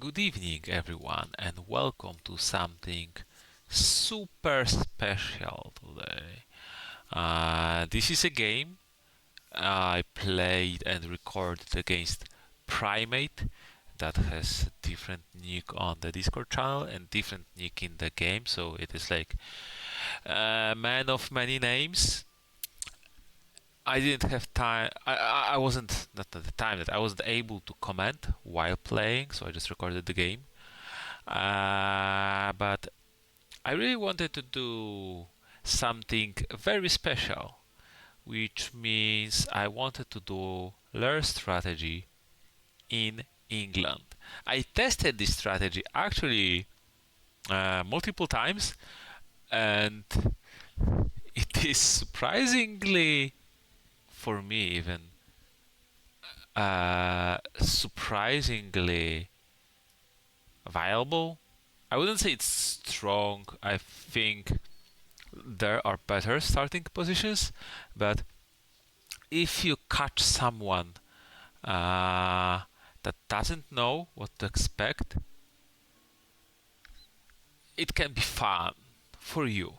Good evening, everyone, and welcome to something super special today. This is a game I played and recorded against Primate that has different nick on the Discord channel and different nick in the game, so it is like a man of many names. I didn't have time. I wasn't not at the time that I wasn't able to comment while playing, so I just recorded the game. But I really wanted to do something very special, which means I wanted to do Lair strategy in England. I tested this strategy actually multiple times, and it is surprisingly, for me even, surprisingly viable. I wouldn't say it's strong. I think there are better starting positions, but if you catch someone that doesn't know what to expect, it can be fun for you.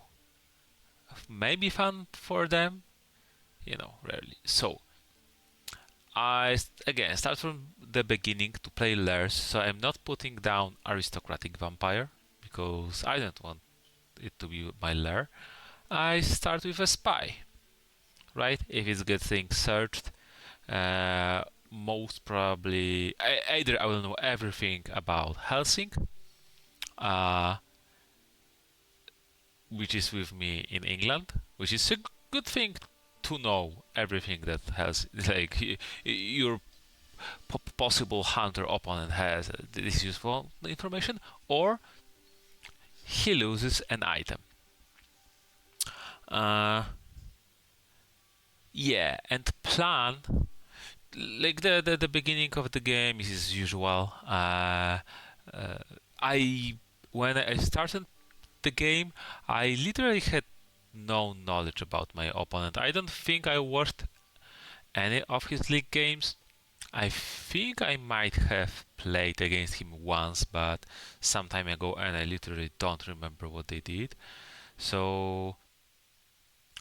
Maybe fun for them, rarely. So, I again start from the beginning to play Lairs, so I'm not putting down aristocratic vampire because I don't want it to be my Lair. I start with a spy, right? If it's getting searched, most probably either I will know everything about Helsing, uh, which is with me in England, which is a good thing to know everything that has like your possible hunter opponent has this useful information, or he loses an item. Uh, yeah, and plan like the beginning of the game is as usual. Uh, I when I started the game, I literally had no knowledge about my opponent. I don't think I watched any of his league games. I think I might have played against him once, but some time ago, and I literally don't remember what they did. So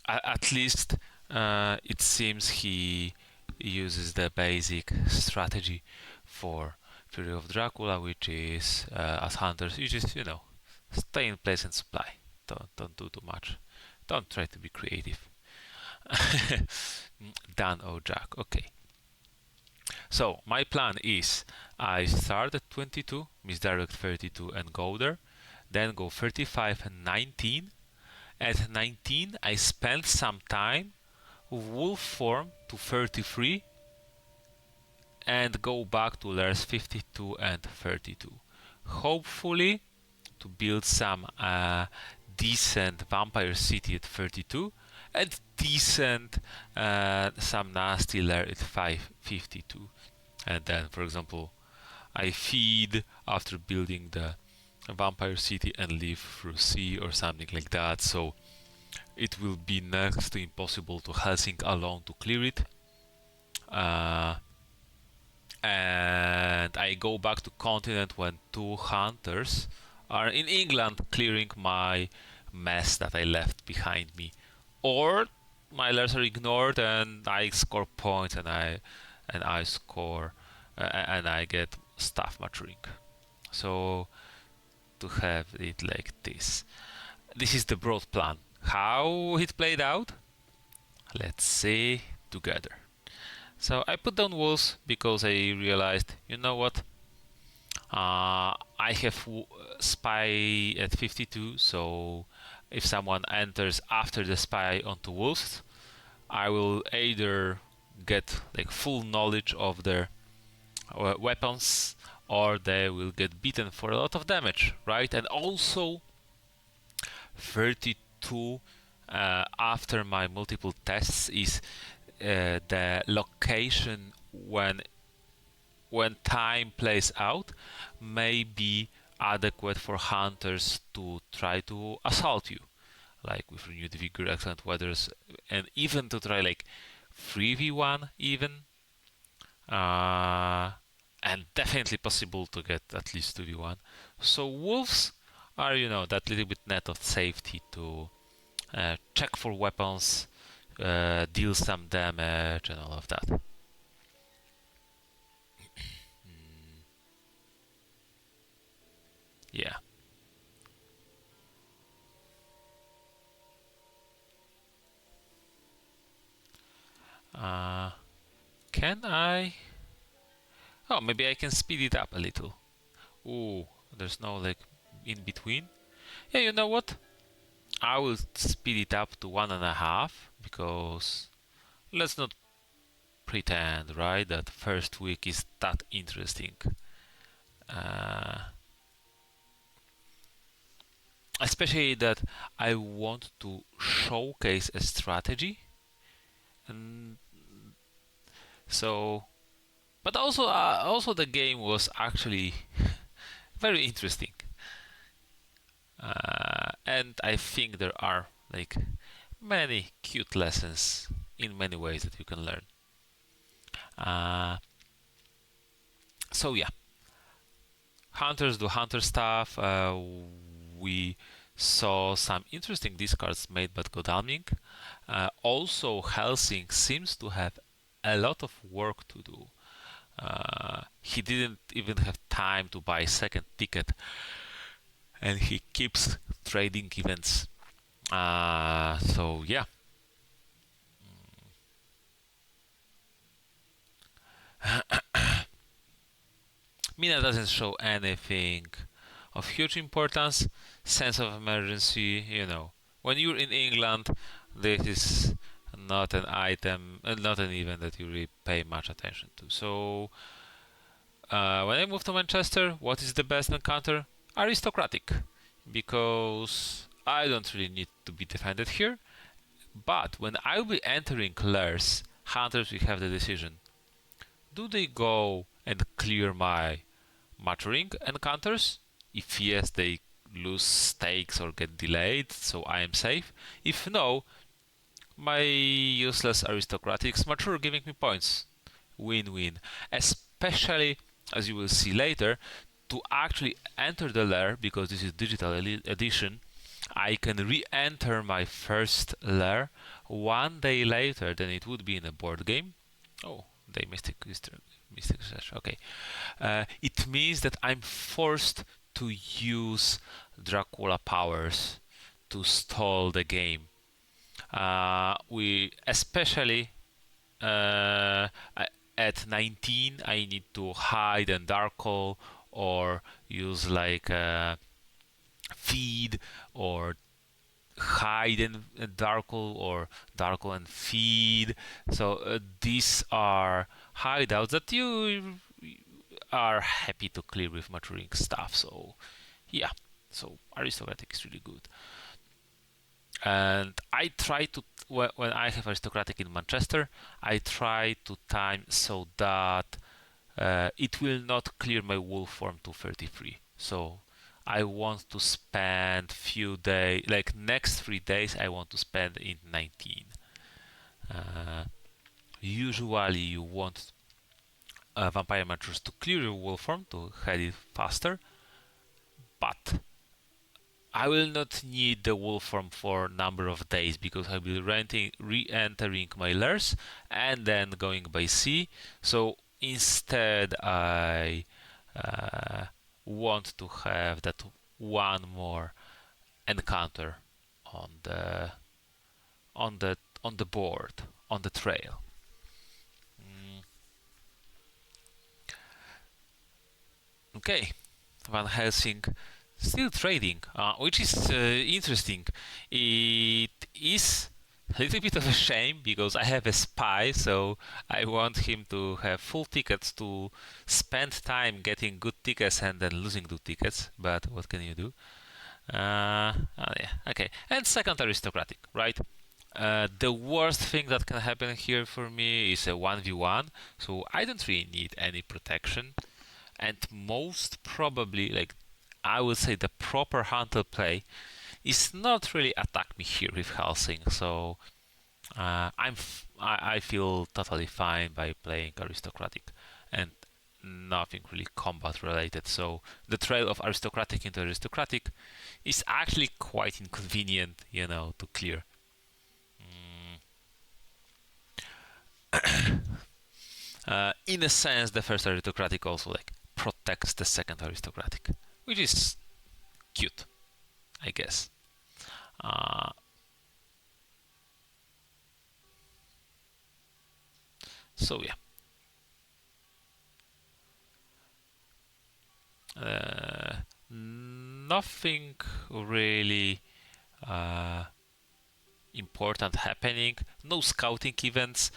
at least it seems he uses the basic strategy for Fury of Dracula, which is as hunters, you just stay in place and supply. Don't do too much. Don't try to be creative. Dan or Jack. Okay. So my plan is I start at 22, misdirect 32 and go there, then go 35 and 19. At 19 I spend some time wolf form to 33 and go back to layers 52 and 32. Hopefully to build some decent vampire city at 32 and decent some nasty lair at 552. And then, for example, I feed after building the vampire city and live through sea or something like that. So it will be next to impossible to Helsing alone to clear it. And I go back to continent when two hunters are in England clearing my mess that I left behind me, or my lairs are ignored and I score points and I score and I get stuff maturing. So to have it like this. This is the broad plan. How it played out? Let's see together. So I put down walls because I realized, you know what? I have spy at 52, so if someone enters after the spy onto wolves, I will either get like full knowledge of their weapons, or they will get beaten for a lot of damage, right? And also 32 after my multiple tests is the location when time plays out may be adequate for hunters to try to assault you, like with renewed vigor, excellent weathers, and even to try like 3v1 even. and definitely possible to get at least 2v1. So wolves are, that little bit net of safety to check for weapons, deal some damage, and all of that. Yeah. Can I? Oh, maybe I can speed it up a little. Ooh, there's no like in between. Yeah, you know what? I will speed it up to 1.5 because let's not pretend, right, that first week is that interesting. Especially that I want to showcase a strategy, and so. But also the game was actually very interesting, and I think there are like many cute lessons in many ways that you can learn. Uh, so yeah, hunters do hunter stuff. We saw some interesting discards made by Godalming. Also, Helsing seems to have a lot of work to do. He didn't even have time to buy a second ticket, and he keeps trading events. So yeah. Mina doesn't show anything of huge importance. Sense of emergency, when you're in England, this is not an item, not an event that you really pay much attention to. So when I move to Manchester, what is the best encounter? Aristocratic, because I don't really need to be defended here. But when I will be entering Lairs, hunters will have the decision: do they go and clear my maturing encounters? If yes, they lose stakes or get delayed, so I am safe. If no, my useless aristocratics mature, giving me points. Win-win. Especially, as you will see later, to actually enter the lair, because this is digital edition, I can re-enter my first lair 1 day later than it would be in a board game. Oh, they mystic research. Okay. It means that I'm forced to use Dracula powers to stall the game. We especially at 19, I need to hide and darkle or use like feed or hide and darkle or darkle and feed. So these are hideouts that you are happy to clear with maturing stuff. So yeah, so aristocratic is really good. And I try to, when I have aristocratic in Manchester, I try to time so that it will not clear my wolf form to 33. So I want to spend few days, like next 3 days, I want to spend in 19. Usually you want vampire matures to clear your wolf form to head it faster, but I will not need the wolf form for a number of days because I will be re-entering my lairs and then going by sea. So instead, I want to have that one more encounter on the board, on the trail. Okay, Van Helsing still trading, which is interesting. It is a little bit of a shame because I have a spy, so I want him to have full tickets to spend time getting good tickets and then losing good tickets. But what can you do? Oh yeah, okay. And second aristocratic, right? The worst thing that can happen here for me is a 1v1, so I don't really need any protection. And most probably, like, I would say the proper hunter play is not really attack me here with Helsing, so I feel totally fine by playing aristocratic. And nothing really combat related. So the trail of aristocratic into aristocratic is actually quite inconvenient, to clear. In a sense, the first aristocratic also like protects the second aristocratic, which is cute, I guess. So yeah. Nothing really important happening. No scouting events.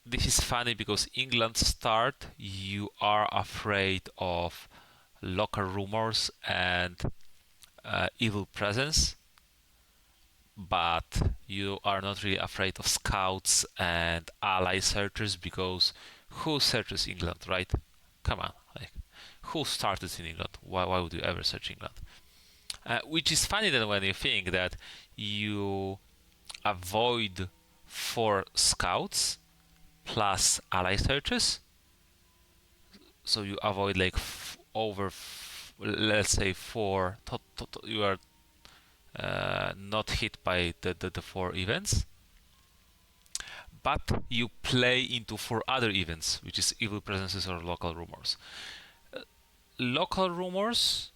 This is funny because England start, you are afraid of local rumors and evil presence, but you are not really afraid of scouts and ally searchers because who searches England, right? Come on, like who started in England? Why would you ever search England? Which is funny then when you think that you avoid 4 scouts plus ally searches, so you avoid like let's say 4. You are not hit by the 4 events, but you play into 4 other events, which is evil presences or local rumors. Local rumors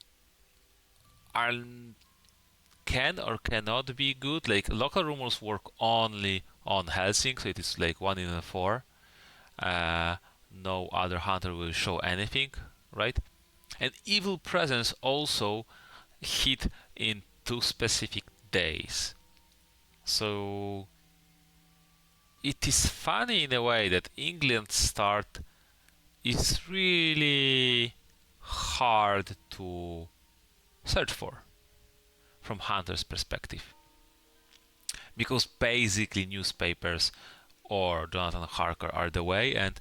can or cannot be good. Like local rumors work only on Helsing, so it is like 1 in 4. No other hunter will show anything, right? And evil presence also hit in 2 specific days. So it is funny in a way that England start is really hard to search for from hunter's perspective, because basically newspapers or Jonathan Harker are the way, and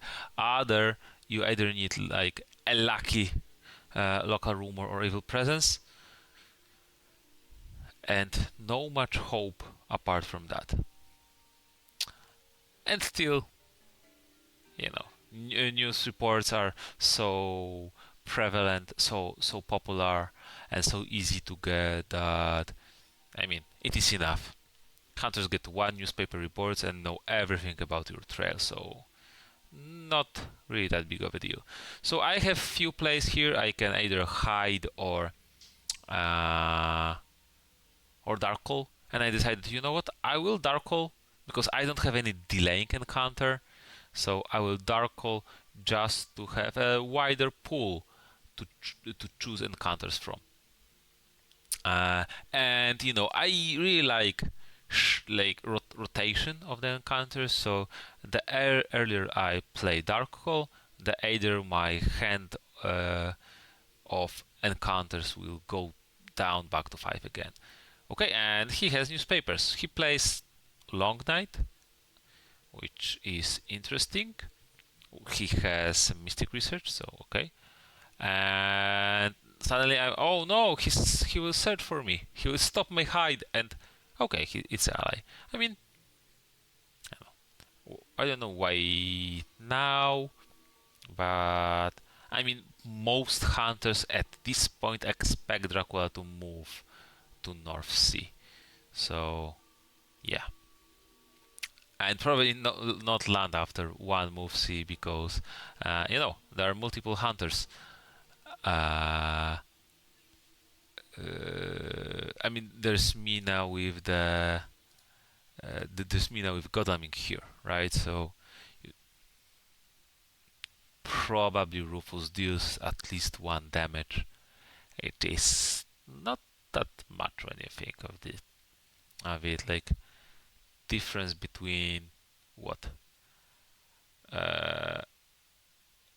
you either need like a lucky local rumor or evil presence, and no much hope apart from that. And still, news reports are so prevalent, so popular, and so easy to get that, it is enough. Hunters get 1 newspaper report and know everything about your trail, so not really that big of a deal. So I have few plays here. I can either hide or dark hole, and I decided, you know what, I will dark hole because I don't have any delaying encounter, so I will dark hole just to have a wider pool to choose encounters from. And I really like rotation of the encounters. So the earlier I play dark hole, the either my hand of encounters will go down back to 5 again. Okay, and he has newspapers. He plays Long Night, which is interesting. He has Mystic Research, so okay. And suddenly oh no, he will search for me. He will stop my hide, and okay, it's an ally. I don't know why now, but most hunters at this point expect Dracula to move to North Sea. So, yeah. And probably not land after 1 move C because, there are multiple hunters. There's me now with there's me now with Godalming here, right? So probably Rufus deals at least 1 damage. It is not that much when you think of it, like difference between what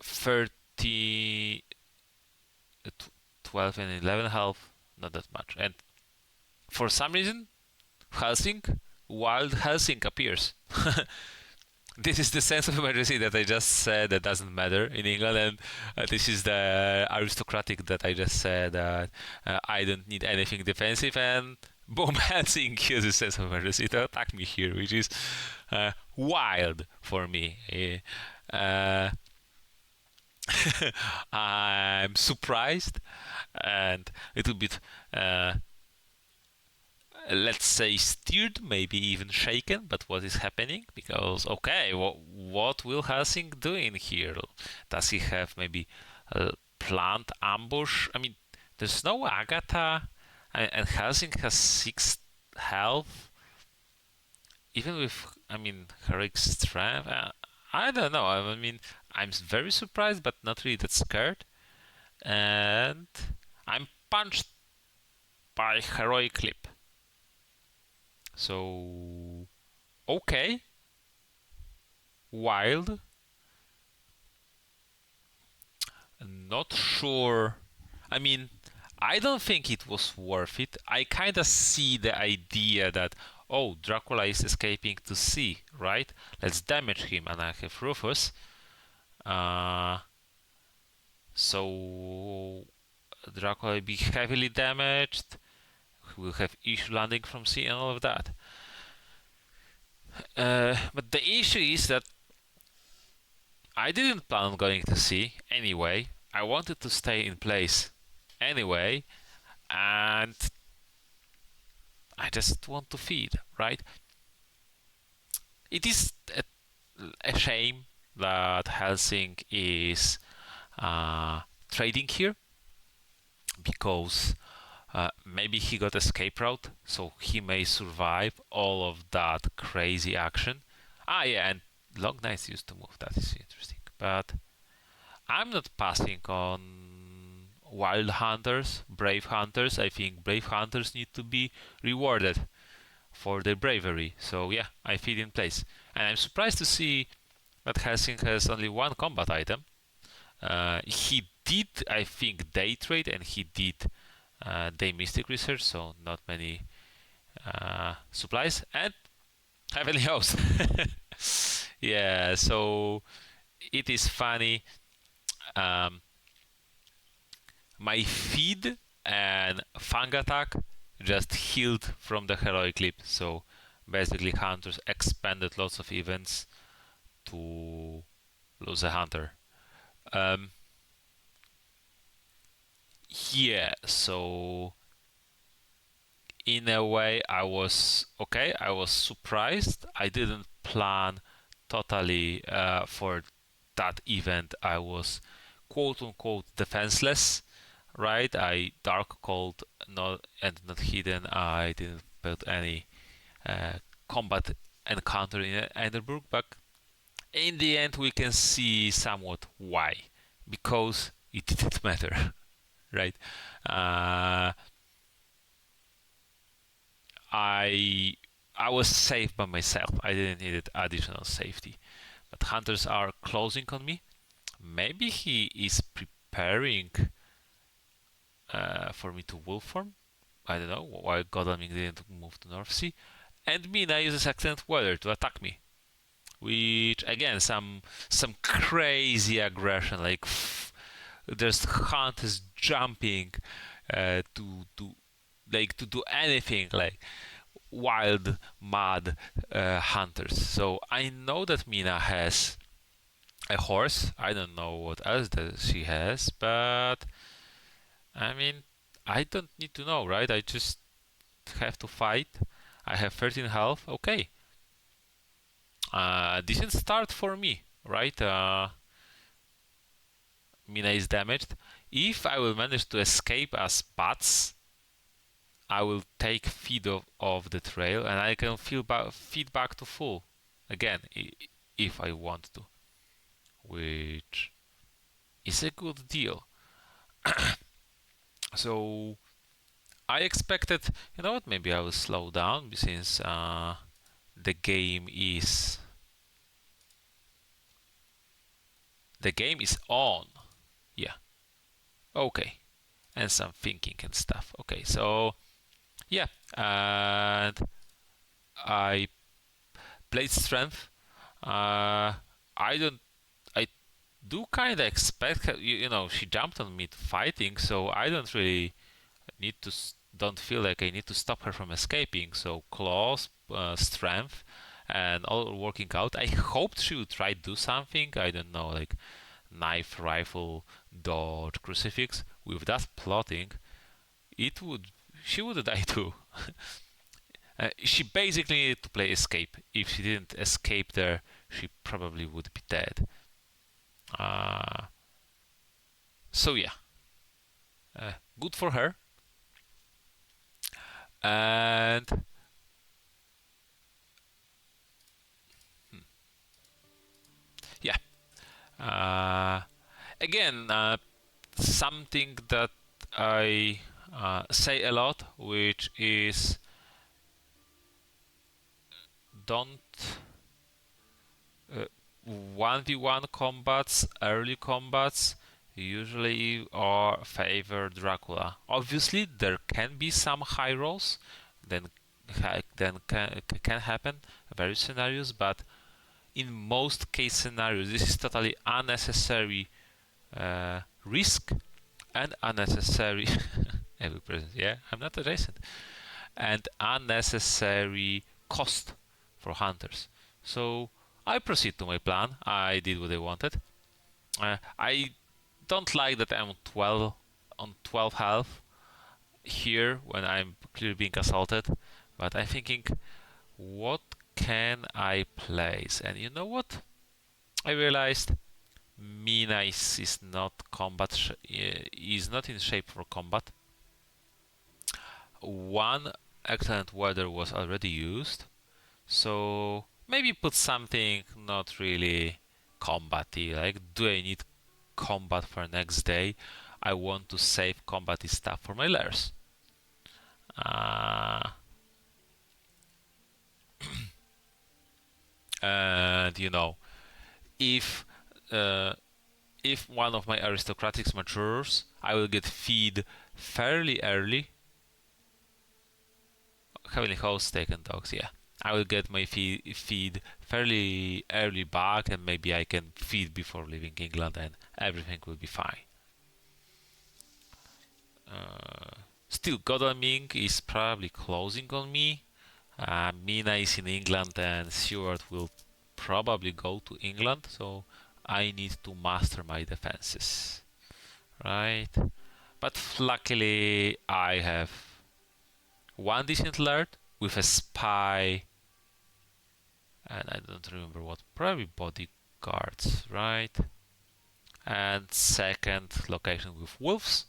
30 12 and 11 health, not that much. And for some reason wild Helsing appears. This is the sense of emergency that I just said that doesn't matter in England, and this is the aristocratic that I just said that I don't need anything defensive, and boom, Helsing uses sense of emergency to attack me here, which is wild for me. I'm surprised and a little bit, let's say, steered, maybe even shaken. But what is happening? Because okay, what will Helsing doing here? Does he have maybe a plant ambush? I mean, there's no Agatha, and Helsing has 6 health, even with, I mean, heroic strength. I don't know. I mean, I'm very surprised, but not really that scared. And I'm punched by heroic clip. So okay, wild. Not sure. I mean, I don't think it was worth it. I kind of see the idea that, oh, Dracula is escaping to sea, right? Let's damage him, and I have Rufus. Uh, so Dracula will be heavily damaged. We'll have issue landing from sea and all of that. But the issue is that I didn't plan on going to sea anyway. I wanted to stay in place anyway, and I just want to feed, right? It is a shame that Helsing is trading here because maybe he got escape route, so he may survive all of that crazy action. Ah, yeah, and long nights used to move. That is interesting, but I'm not passing on wild hunters, brave hunters. I think brave hunters need to be rewarded for their bravery. So yeah, I feed in place. And I'm surprised to see that Helsing has only one combat item. He did, I think, day trade, and he did day mystic research, so not many supplies, and heavenly host. Yeah, so it is funny. Um, my feed and fang attack just healed from the heroic leap. So basically, hunters expended lots of events to lose a hunter. Um, yeah, so in a way, I was okay. I was surprised. I didn't plan totally for that event. I was quote unquote defenseless, right? I dark cold, not and not hidden. I didn't build any combat encounter in Edinburgh, but in the end, we can see somewhat why, because it didn't matter, right? Uh, I I was safe by myself. I didn't need additional safety. But hunters are closing on me. Maybe he is preparing for me to wolf form. I don't know why Godalming didn't move to North Sea. And Mina uses Accident Weather to attack me. Which again, some crazy aggression. Like there's hunters jumping to like to do anything, like wild, mad hunters. So I know that Mina has a horse. I don't know what else that she has, but I mean, I don't need to know, right? I just have to fight. I have 13 health. Okay, decent start for me, right? Mina is damaged. If I will manage to escape as bats, I will take feed of the trail, and I can feed back to full again if I want to, which is a good deal. So I expected, you know what? Maybe I will slow down since the game is the game is on. Yeah. Okay. And some thinking and stuff. Okay. So yeah, and I played strength. I don't. I do kind of expect her, you know, she jumped on me fighting, so I don't really need to. Don't feel like I need to stop her from escaping. So claws, strength, and all working out. I hoped she would try to do something. I don't know, like knife, rifle, dodge, crucifix. With that plotting, she would die too. She basically needed to play escape. If she didn't escape there, she probably would be dead. So yeah, good for her. And yeah, again, something that I say a lot, which is don't 1v1 combats, early combats usually are favor Dracula. Obviously, there can be some high rolls, then can happen various scenarios, but in most case scenarios, this is totally unnecessary risk and unnecessary every present. Yeah, I'm not adjacent, and unnecessary cost for hunters. So I proceed to my plan. I did what I wanted. I don't like that I'm on 12 health here when I'm clearly being assaulted, but I'm thinking, what can I place? And you know what? I realized Mina is not is not in shape for combat. One excellent weather was already used, so maybe put something not really combaty. Like, do I need combat for next day? I want to save combaty stuff for my lairs. And you know, if uh, if one of my aristocratics matures, I will get feed fairly early. Heavenly host, steak and dogs, yeah. I will get my feed fairly early back, and maybe I can feed before leaving England, and everything will be fine. Still, Godalming is probably closing on me. Mina is in England, and Stuart will probably go to England, so I need to master my defenses. Right? But luckily, I have one decent alert with a spy, and I don't remember what, probably bodyguards, right? And second location with wolves,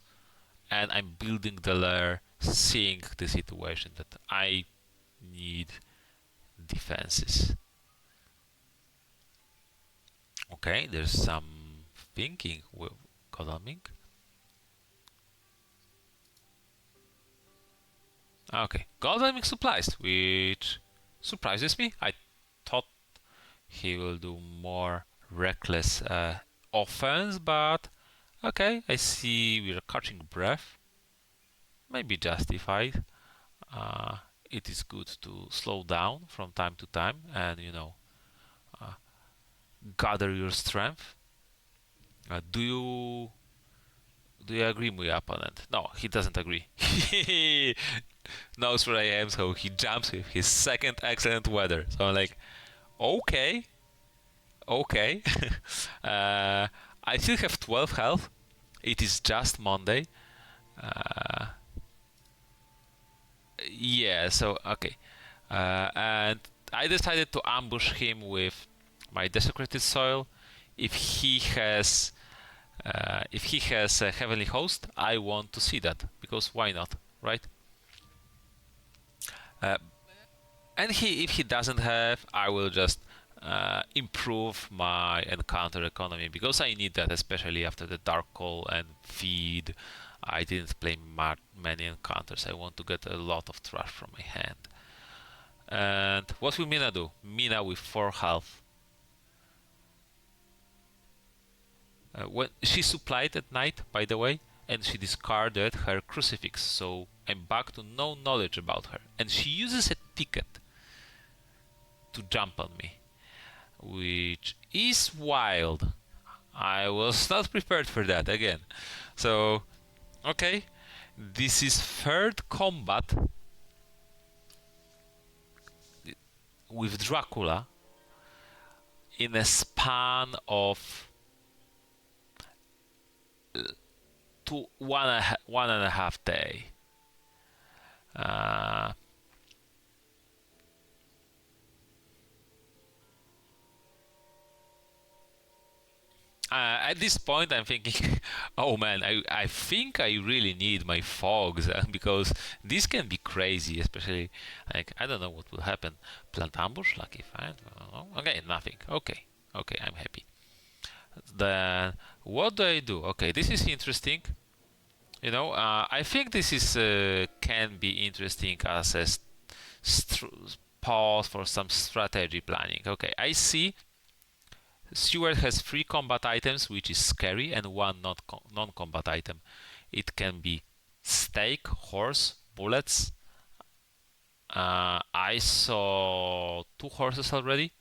and I'm building the lair, seeing the situation that I need defenses. Okay, there's some thinking with Godalming. Okay, Godalming supplies, which surprises me. I thought he will do more reckless offense, but okay, I see we're catching breath. Maybe justified. It is good to slow down from time to time and, gather your strength. Do you agree with your opponent? No, he doesn't agree. He knows where I am, so he jumps with his second excellent weather. So I'm like, okay, okay. I still have 12 health. It is just Monday. Yeah, so okay. And I decided to ambush him with my desecrated soil. If he has a heavenly host, I want to see that, because why not, right? Uh, and if he doesn't have, I will just improve my encounter economy, because I need that, especially after the dark call and feed. I didn't play many encounters. I want to get a lot of trash from my hand. And what will Mina do? Mina with 4 health. When she supplied at night, by the way, and she discarded her crucifix, so I'm back to no knowledge about her. And she uses a ticket to jump on me, which is wild. I was not prepared for that again. So, okay, this is third combat with Dracula in a span of to one and a half day. Uh, at this point, I'm thinking, oh man, I think I really need my fogs because this can be crazy, especially like I don't know what will happen. Plant ambush, lucky find. Okay, nothing. Okay, okay, I'm happy. Then what do I do? Okay, this is interesting. I think this is can be interesting as a pause for some strategy planning. Okay, I see Steward has 3 combat items, which is scary, and 1 non-combat item. It can be stake, horse, bullets. I saw 2 horses already.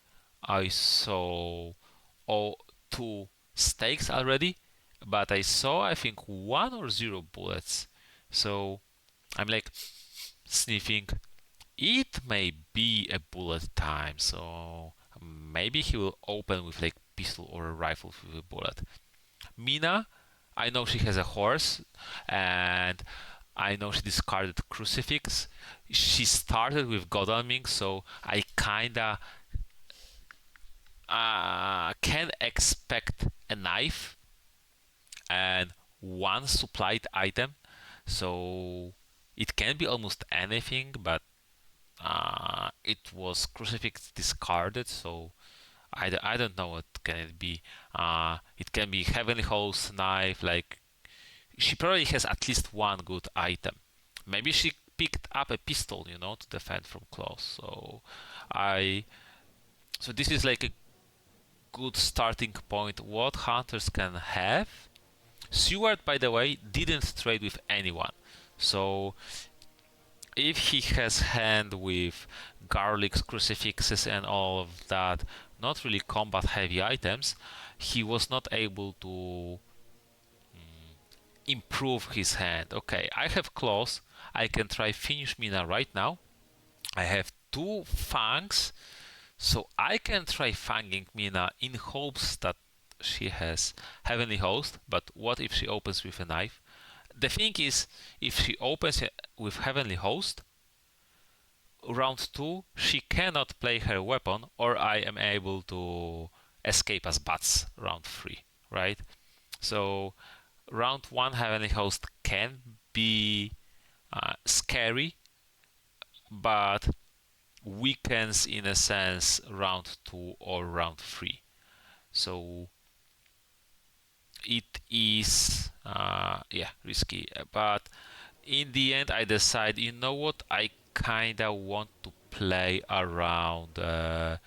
I saw 2 stakes already, but I saw I think 1 or 0 bullets. So I'm like sniffing. It may be a bullet time, so maybe he will open with like pistol or a rifle with a bullet. Mina, I know she has a horse, and I know she discarded crucifix. She started with Godalming, so I kinda can expect a knife and 1 supplied item. So it can be almost anything, but it was crucifix discarded, so I don't know what can it be. It can be heavenly host knife. Like she probably has at least 1 good item. Maybe she picked up a pistol, to defend from close. So this is like a good starting point. What hunters can have. Seward, by the way, didn't trade with anyone, so if he has hand with garlics, crucifixes, and all of that, not really combat heavy items, he was not able to improve his hand. Okay, I have claws. I can try finish Mina right now. I have 2 fangs, so I can try fanging Mina in hopes that she has heavenly host. But what if she opens with a knife? The thing is, if she opens it with heavenly host, round 2 she cannot play her weapon, or I am able to escape as bats round 3, right? So round 1 heavenly host can be scary, but weakens in a sense round 2 or round 3. So it is risky, but in the end I decide, you know what, I kinda want to play around that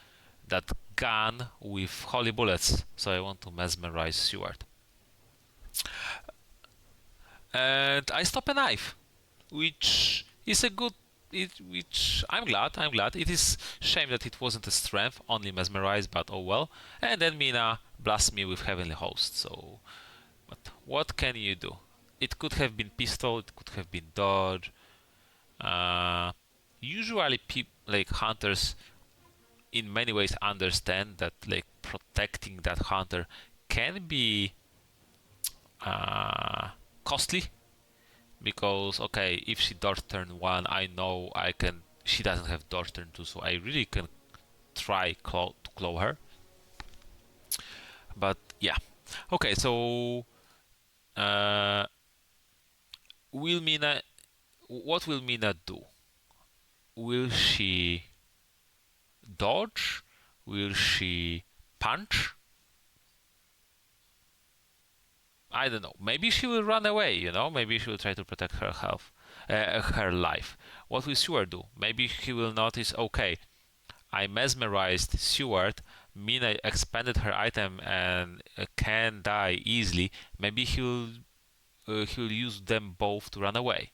gun with holy bullets, so I want to mesmerize Stewart, and I stop a knife, which is a good which I'm glad. It is shame that it wasn't a strength, only mesmerize, but oh well. And then Mina blasts me with heavenly host. So, but what can you do? It could have been pistol. It could have been dodge. Uh, Usually, like hunters, in many ways understand that like protecting that hunter can be costly, because okay, if she dodge turn 1, I know I can. She doesn't have dodge turn 2, so I really can try to claw her. But yeah, okay. So uh, will Mina? What will Mina do? Will she dodge? Will she punch? I don't know. Maybe she will run away. Maybe she will try to protect her health, her life. What will Seward do? Maybe he will notice. Okay, I mesmerized Seward. Mina expanded her item and can die easily. Maybe he'll use them both to run away.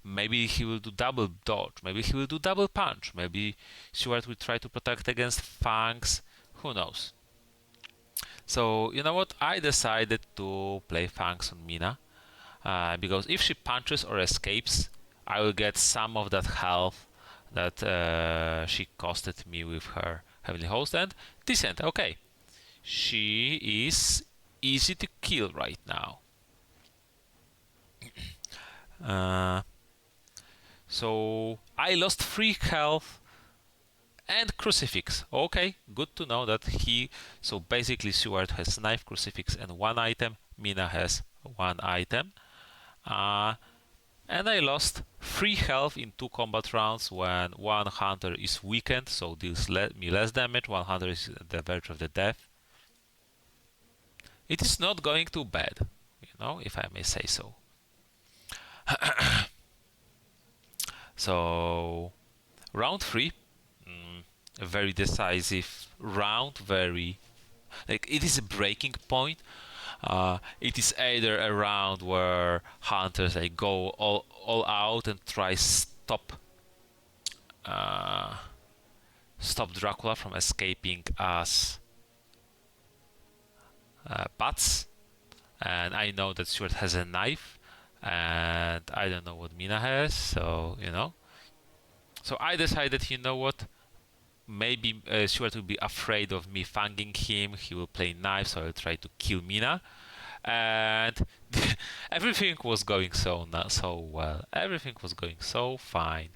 Maybe he will do double dodge. Maybe he will do double punch. Maybe Seward will try to protect against fangs. Who knows? So you know what? I decided to play fangs on Mina, because if she punches or escapes, I will get some of that health that she costed me with her heavenly host, and decent. Okay, she is easy to kill right now. So I lost 3 health and crucifix. Okay, good to know that he. So basically, Stewart has knife, crucifix, and 1 item. Mina has 1 item. And I lost 3 health in 2 combat rounds when 1 hunter is weakened, so deals me less damage. 1 hunter is at the verge of the death. It is not going too bad, if I may say so. So, round 3, a very decisive round, it is a breaking point. It is either a round where hunters go all out and try stop Dracula from escaping as bats, and I know that Stuart has a knife, and I don't know what Mina has, so So I decided, what? Maybe Stuart will be afraid of me fanging him. He will play knife, so I'll try to kill Mina. And everything was going so well. Everything was going so fine.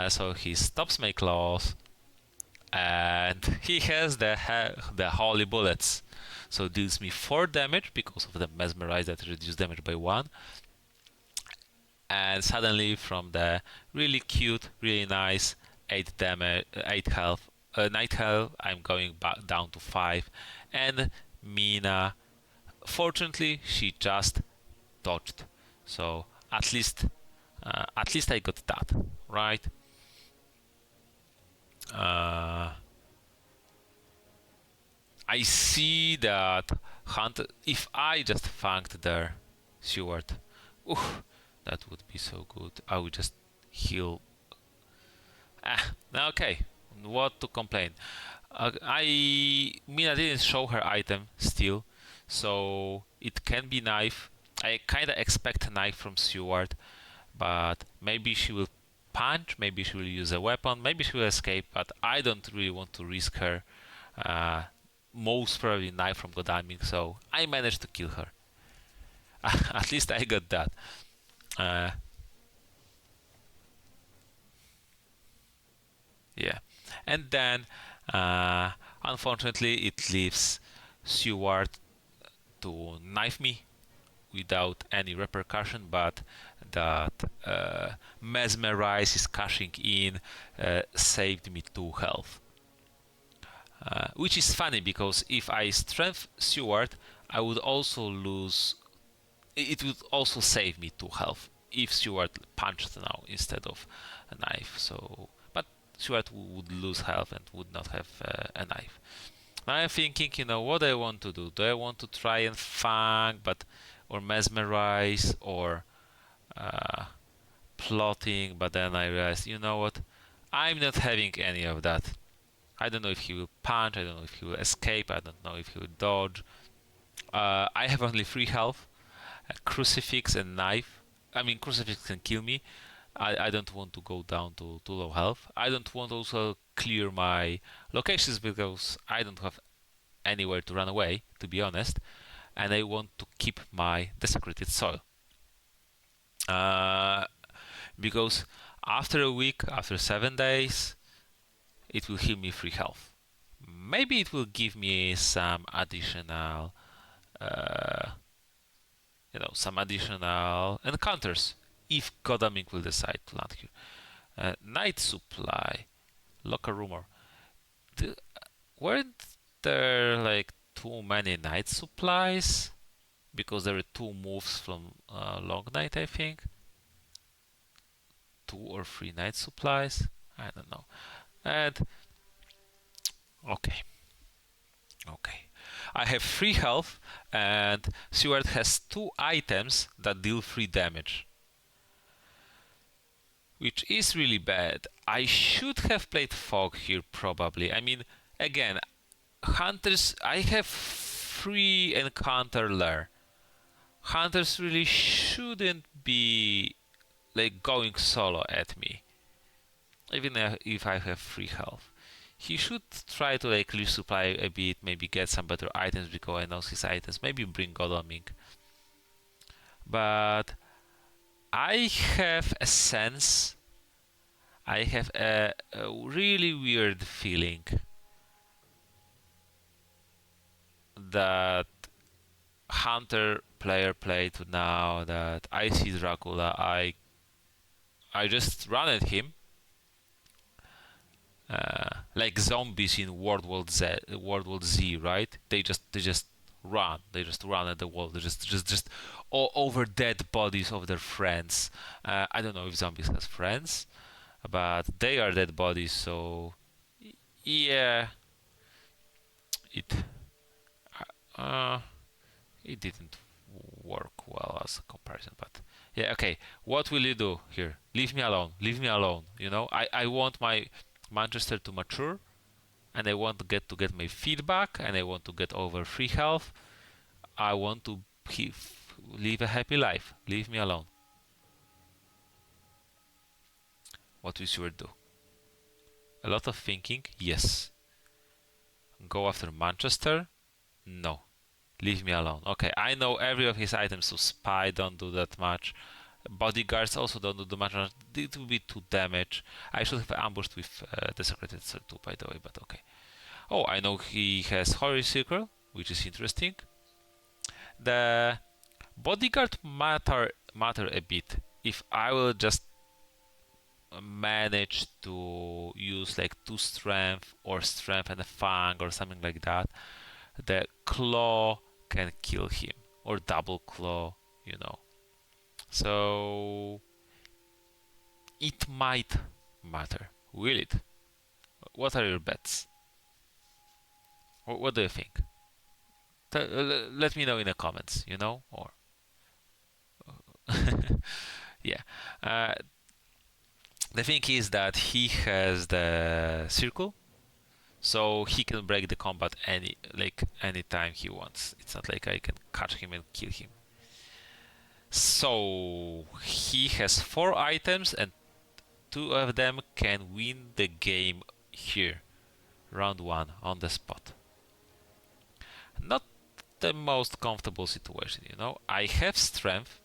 So he stops my claws, and he has the holy bullets. So deals me 4 damage because of the mesmerize that reduced damage by 1. And suddenly, from the really cute, really nice 8 damage, 8 health, 9 health, I'm going back down to 5. And Mina, fortunately, she just dodged. So at least I got that right. I see that Hunter. If I just fanged their Stewart, that would be so good. I would just heal. Okay, what to complain? Mina didn't show her item still, so it can be knife. I kinda expect a knife from Stewart, but maybe she will punch, maybe she will use a weapon, maybe she will escape, but I don't really want to risk her. Most probably knife from Godalming, so I managed to kill her. At least I got that. Yeah. And then, unfortunately, it leaves Stewart to knife me without any repercussion, but that mesmerize is cashing in saved me 2 health. Which is funny because if I strength Stewart, I would also lose. It would also save me 2 health if Stewart punched now instead of a knife. So, but Stewart would lose health and would not have a knife. I'm thinking, what do I want to do? Do I want to try and fang, or mesmerize, or plotting? But then I realized, what? I'm not having any of that. I don't know if he will punch, I don't know if he will escape, I don't know if he will dodge. I have only 3 health, a crucifix and knife. I mean, crucifix can kill me. I don't want to go down to low health. I don't want also clear my locations because I don't have anywhere to run away, to be honest. And I want to keep my desecrated soil. Because after a week, after 7 days, it will heal me 3 health. Maybe it will give me some additional, some additional encounters if Godalming will decide to land here. Night supply, locker rumor. Weren't there too many night supplies? Because there are 2 moves from Long Night, I think. 2 or 3 night supplies. I don't know. And okay. I have 3 health, and Stewart has 2 items that deal 3 damage, which is really bad. I should have played Fog here probably. I mean, again, hunters. I have 3 encounter Lair. Hunters really shouldn't be going solo at me, even if I have 3 health. he should try to like resupply a bit, maybe get some better items because I know his items, maybe bring Godoming. But I have a sense, I have a really weird feeling that Hunter player played now that I see Dracula, I just run at him like zombies in World War Z, right? They just run. They just run at the wall. They just all over dead bodies of their friends. I don't know if zombies has friends, but they are dead bodies. So yeah, it uh, it didn't work well as a comparison. But yeah, okay. What will you do here? Leave me alone. Leave me alone. You know, I want my Manchester to mature, and I want to get my feedback, and I want to get over free health. I want to live a happy life. Leave me alone. What will you do? A lot of thinking? Yes. Go after Manchester? No. Leave me alone. Okay, I know every of his items, so spy don't do that much. Bodyguards also don't do that much. It will be 2 damage. I should have ambushed with Desecrated Sword too, by the way, but okay. Oh, I know he has Holy Circle, which is interesting. The bodyguard matter a bit. If I will just manage to use like 2 strength or strength and a fang or something like that, the claw can kill him, or double claw, you know. So it might matter. Will it? What are your bets? What do you think? Let me know in the comments, you know, or yeah. The thing is that he has the circle, so he can break the combat anytime he wants. It's not like I can catch him and kill him. So he has 4 items, and 2 of them can win the game here, round 1 on the spot. Not the most comfortable situation, you know. I have strength,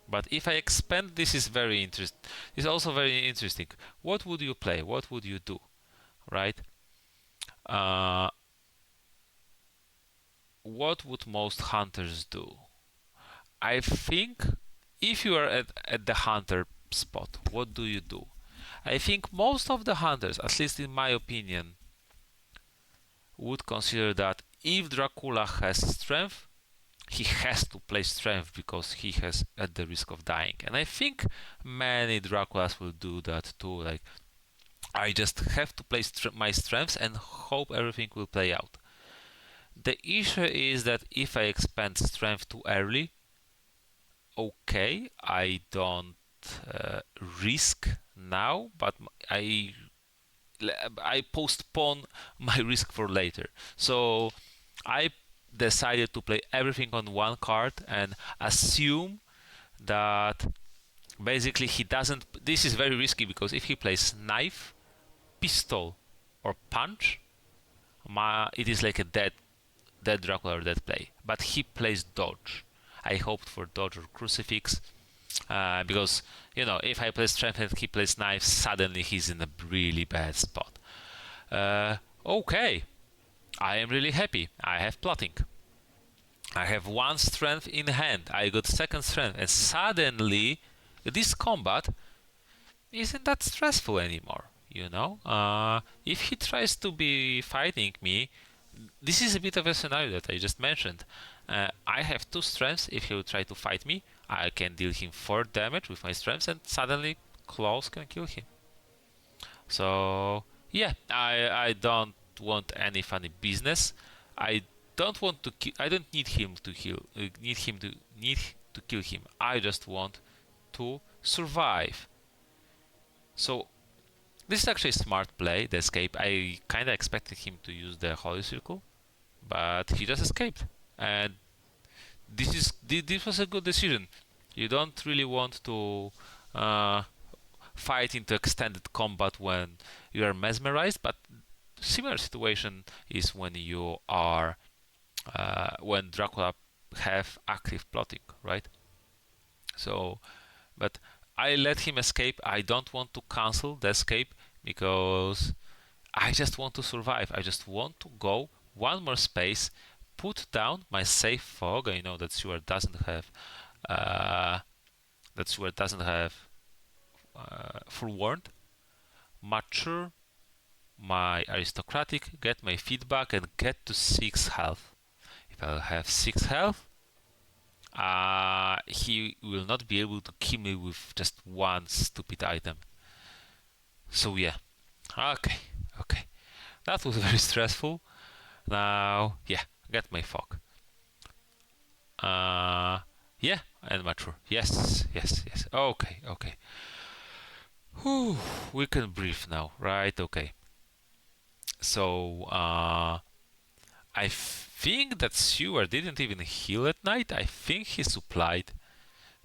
but if I expand, this is very interesting. It's also very interesting. What would you play? What would you do, right? What would most hunters do? I think if you are at the hunter spot, what do you do? I think most of the hunters, at least in my opinion, would consider that if Dracula has strength, he has to play strength because he has at the risk of dying. And I think many Draculas will do that too. Like, I just have to play my strengths and hope everything will play out. The issue is that if I expand strength too early, okay, I don't risk now, but I postpone my risk for later. So I decided to play everything on 1 card and assume that basically he doesn't. This is very risky because if he plays knife, pistol, or punch, it is like a dead Dracula or dead play. But he plays dodge. I hoped for dodge or crucifix. Because, you know, if I play strength and he plays knife, suddenly he's in a really bad spot. Okay, I am really happy. I have plotting. I have 1 strength in hand. I got 2nd strength, and suddenly this combat isn't that stressful anymore. You know, if he tries to be fighting me, this is a bit of a scenario that I just mentioned. I have 2 strengths. If he will try to fight me, I can deal him 4 damage with my strengths, and suddenly claws can kill him. So yeah, I don't want any funny business. I don't want to. I don't need him to heal. Need to kill him. I just want to survive. So this is actually a smart play. The escape. I kind of expected him to use the Holy Circle, but he just escaped, and this was a good decision. You don't really want to fight into extended combat when you are mesmerized, but similar situation is when you are when Dracula have active plotting, right? So, but I let him escape. I don't want to cancel the escape because I just want to survive. I just want to go one more space, put down my safe fog. I know that Stewart doesn't have forewarned, mature my aristocratic, get my feedback, and get to 6 health. If I have 6 health, he will not be able to kill me with just one stupid item. So yeah, okay. That was very stressful. Now, yeah, get my fog. Yeah, and mature. Yes. Okay. Whew, we can breathe now, right? Okay. So, I think that Sewer didn't even heal at night. I think he supplied.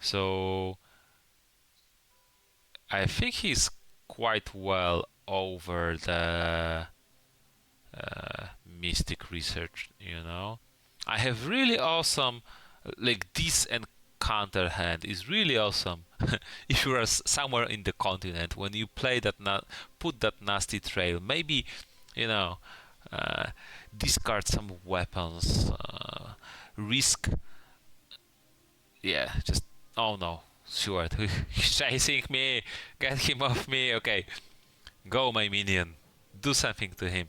So, I think he's quite well over the mystic research, I have really awesome, like this encounter hand is really awesome. If you are somewhere in the continent, when you play that, put that nasty trail, maybe, discard some weapons, risk, just, oh no, Stuart, he's chasing me, get him off me, okay, go my minion, do something to him.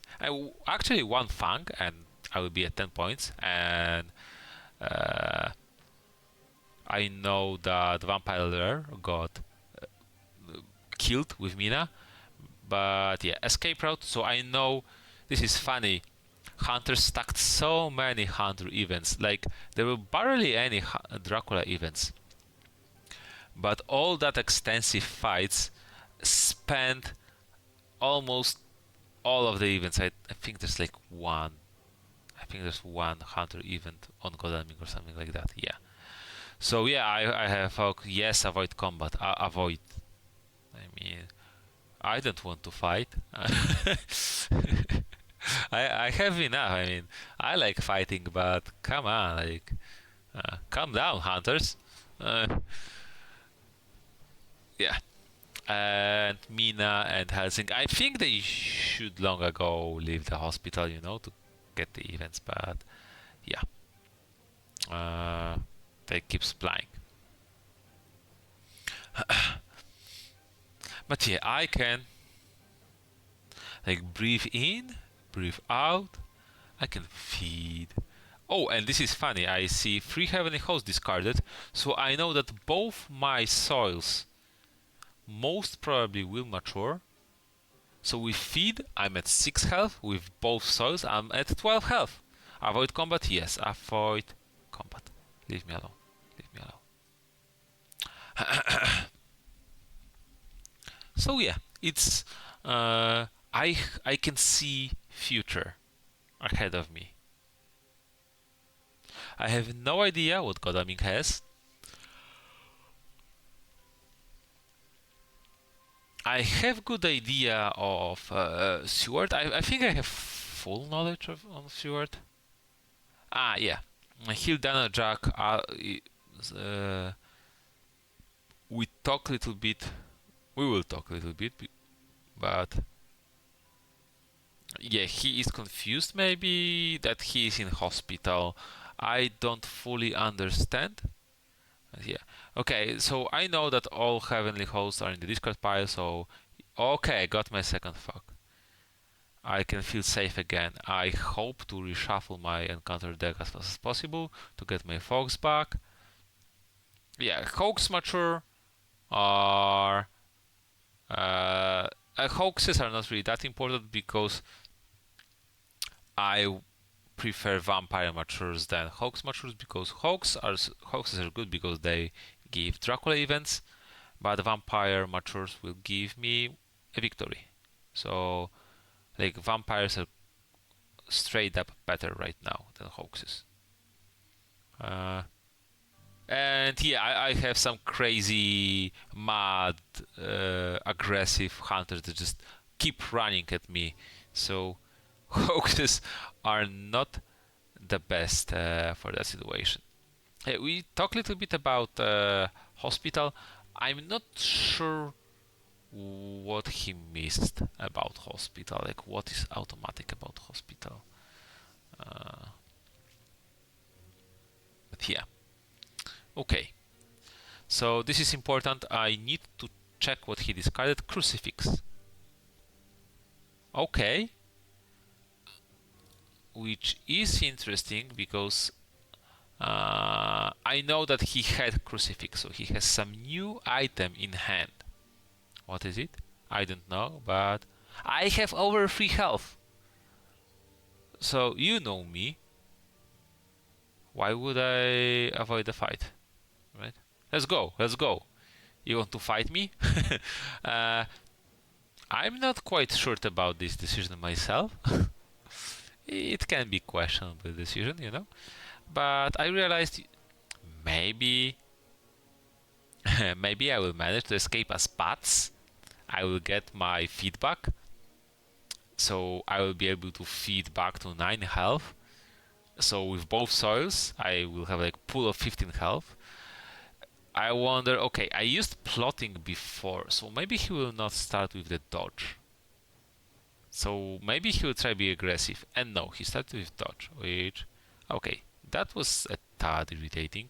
Actually one fang and I will be at 10 points, and I know that Vampire Lair got killed with Mina, but yeah, escape route, so I know this is funny. Hunter stacked so many Hunter events, like there were barely any Dracula events, but all that extensive fights spent almost all of the events. I think there's like one. I think there's one Hunter event on Godalming or something like that. Yeah. So yeah, I have yes, avoid combat. Avoid. I mean, I don't want to fight. I have enough. I mean, I like fighting, but come on, like, calm down, hunters. Yeah. And Mina and Helsing, I think they should long ago leave the hospital, to get the events, but yeah. They keep supplying. But yeah, I can like breathe in, breathe out. I can feed. Oh, and this is funny. I see 3 heavenly hosts discarded, so I know that both my soils most probably will mature. So with feed, I'm at 6 health. With both soils, I'm at 12 health. Avoid combat? Yes, avoid combat. Leave me alone. So yeah, it's I can see future ahead of me. I have no idea what Godalming has. I have good idea of Stewart. I think I have full knowledge on Stewart. Yeah. Hildana Jack. We talk a little bit. We will talk a little bit, but yeah, he is confused. Maybe that he is in hospital. I don't fully understand. Yeah. Okay, so I know that all heavenly hosts are in the discard pile, so okay, I got my second fog. I can feel safe again. I hope to reshuffle my encounter deck as fast as possible to get my fogs back. Yeah, hoax mature are hoaxes are not really that important because I prefer vampire matures than hoax matures, because hoaxes are good because they give Dracula events, but vampire matures will give me a victory. So like vampires are straight up better right now than hoaxes. And yeah, I have some crazy, mad, aggressive hunters that just keep running at me. So hoaxes are not the best for that situation. We talk a little bit about hospital. I'm not sure what he missed about hospital, like what is automatic about hospital. But yeah, okay. So this is important. I need to check what he discarded. Crucifix. Okay. Which is interesting because I know that he had crucifix, so he has some new item in hand. What is it? I don't know, but I have over 3 health. So you know me. Why would I avoid the fight? Right? Let's go. Let's go. You want to fight me? uh, I'm not quite sure about this decision myself. It can be questionable decision, you know. But I realized maybe maybe I will manage to escape as bats. I will get my feedback, so I will be able to feed back to 9 health. So with both soils, I will have like pool of 15 health. I wonder, okay, I used plotting before, so maybe he will not start with the dodge. So maybe he will try to be aggressive. And no, he started with dodge, which, okay, that was a tad irritating.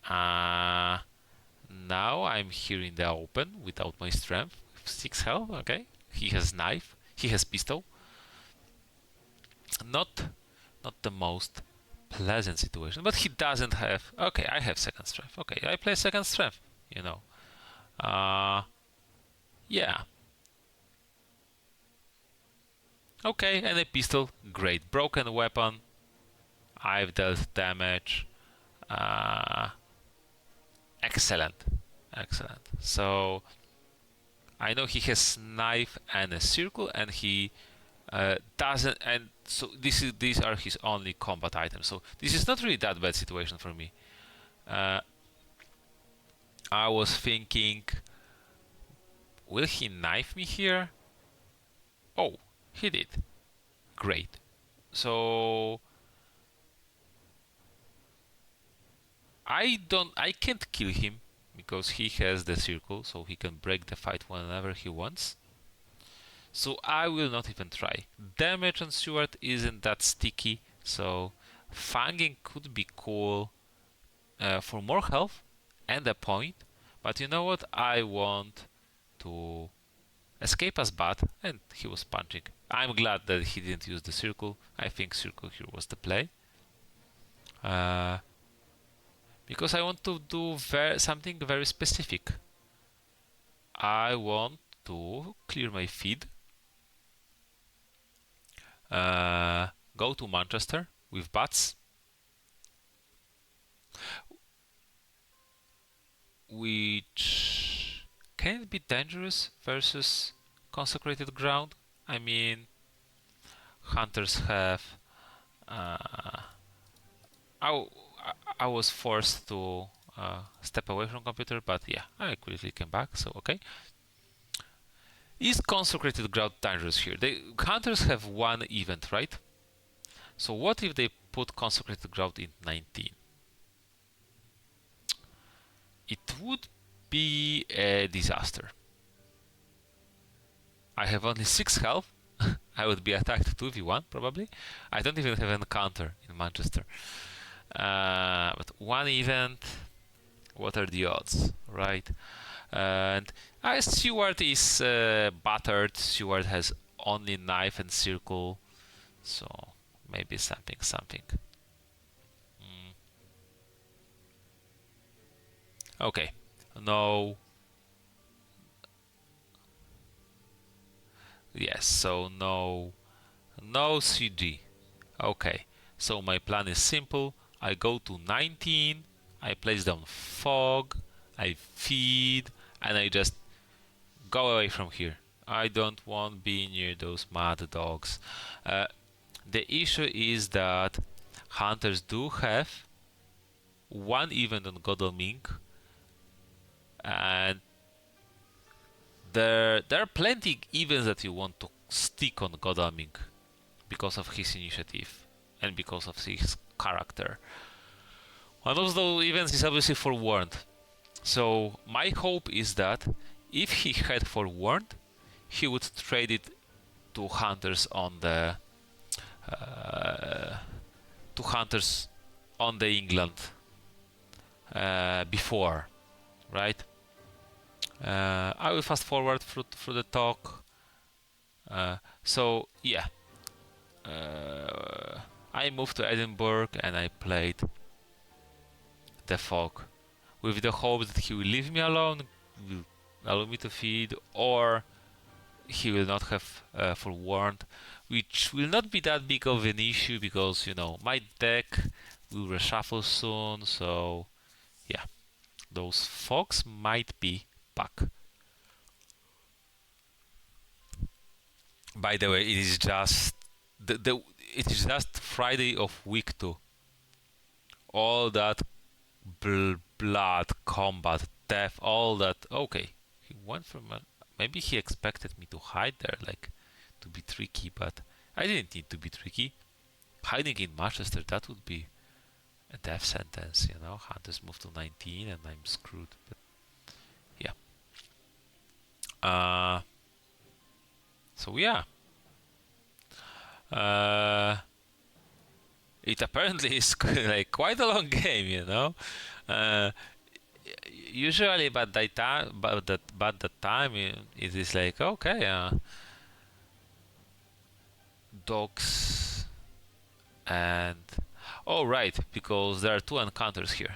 Now I'm here in the open without my strength. 6 health, okay. He has knife, he has pistol. Not the most pleasant situation, but he doesn't have. Okay, I have second strength. Okay, I play second strength. You know, yeah. Okay, and a pistol, great. Broken weapon. I've dealt damage. Excellent, excellent. So I know he has knife and a circle, and he doesn't. And so these are his only combat items. So this is not really that bad situation for me. I was thinking, will he knife me here? Oh, he did. Great. So I can't kill him because he has the circle, so he can break the fight whenever he wants. So I will not even try. Damage on Stewart isn't that sticky, so fanging could be cool for more health and a point. But you know what? I want to escape as bat, and he was punching. I'm glad that he didn't use the circle. I think circle here was the play. Because I want to do something very specific. I want to clear my feed, go to Manchester with bats, which can it be dangerous versus consecrated ground? I mean, hunters have. I was forced to step away from computer, but yeah, I quickly came back. So okay. Is consecrated ground dangerous here? The hunters have one event, right? So what if they put consecrated ground in 19? It would be a disaster. I have only 6 health. I would be attacked 2v1 probably. I don't even have an encounter in Manchester. But one event, what are the odds, right? And Stewart is battered. Stewart has only knife and circle, so maybe something. Okay, no. Yes, so no CG. Okay, so my plan is simple. I go to 19, I place down fog, I feed, and I just go away from here. I don't want to be near those mad dogs. The issue is that hunters do have one event on Godalming, and there are plenty events that you want to stick on Godalming because of his initiative and because of his character. One of those events is obviously forewarned. So my hope is that if he had forewarned, he would trade it to hunters on the England before, right? I will fast forward through the talk. So yeah, I moved to Edinburgh and I played the fog with the hope that he will leave me alone, will allow me to feed, or he will not have forewarned, which will not be that big of an issue because, you know, my deck will reshuffle soon, so yeah, those fogs might be back. By the way, it is just it is just Friday of week 2. All that blood, combat, death, all that. Okay, he went from maybe he expected me to hide there, like to be tricky, but I didn't need to be tricky. Hiding in Manchester, that would be a death sentence, you know. Hunters move to 19 and I'm screwed. But yeah. So yeah. It apparently is like quite a long game, you know. Usually, but that time, it is like okay, dogs and oh right, because there are 2 encounters here.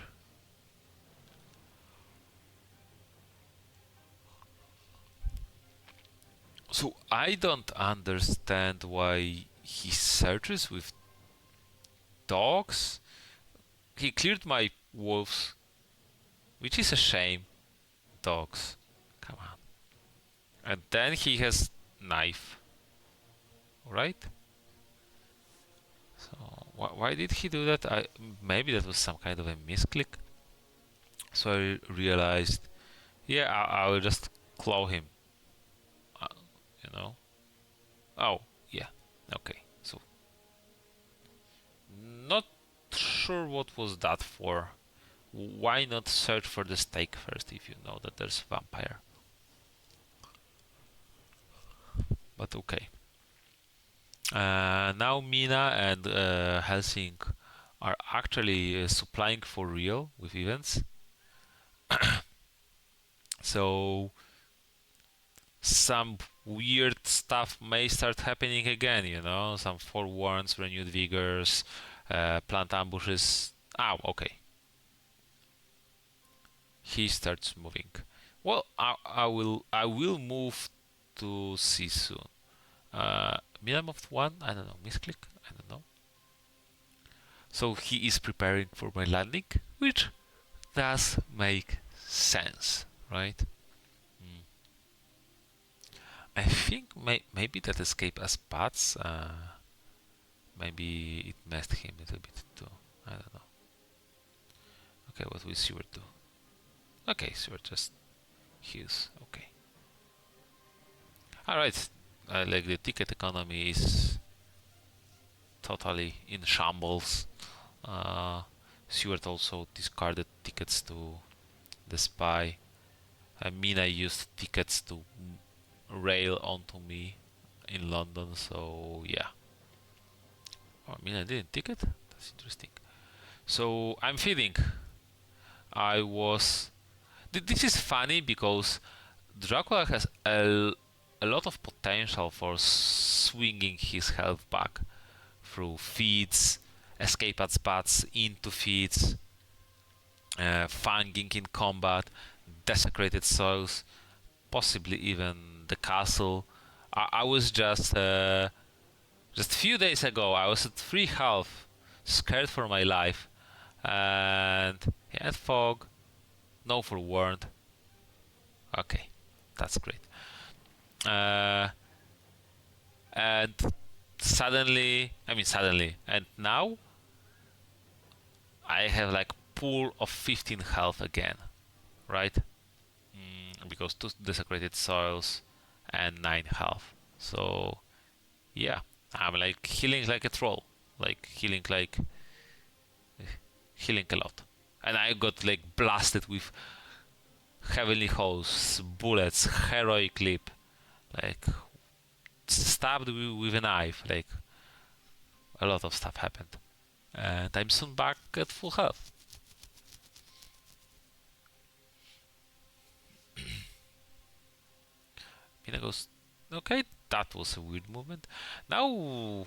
So I don't understand why he searches with dogs. He cleared my wolves, which is a shame. Dogs, come on. And then he has knife, right? So why did he do that? Maybe that was some kind of a misclick. So I realized, yeah, I will just claw him. You know. Oh yeah, okay. So not sure what was that for. Why not search for the stake first if you know that there's vampire? But okay. Now Mina and Helsing are actually supplying for real with events. So some weird stuff may start happening again, you know, some forewarns, renewed vigors, plant ambushes. Okay. He starts moving. Well, I will move to C soon. Minimum of 1, I don't know, misclick, I don't know. So he is preparing for my landing, which does make sense, right? I think maybe that escape as bats, maybe it messed him a little bit too. I don't know. Okay, what will Seward do? Okay, Seward just heals. Okay. Alright, like the ticket economy is totally in shambles. Seward also discarded tickets to the spy. Mina used tickets to rail onto me in London, so yeah. Oh, Mina didn't ticket? That's interesting. So I'm feeling I was. This is funny because Dracula has a lot of potential for swinging his health back through feeds, escape at spots, into feeds, fanging in combat, desecrated soils, possibly even the castle. I was just a few days ago, I was at 3 health, scared for my life, and he had fog, no forewarned. Okay, that's great. And suddenly, and now I have like pool of 15 health again, right? Because 2 desecrated soils and 9 health. So yeah, I'm like healing like a troll, like healing a lot. And I got like blasted with heavenly hosts, bullets, heroic leap, like stabbed with a knife, like a lot of stuff happened. And I'm soon back at full health. Mina goes, okay, that was a weird movement. Now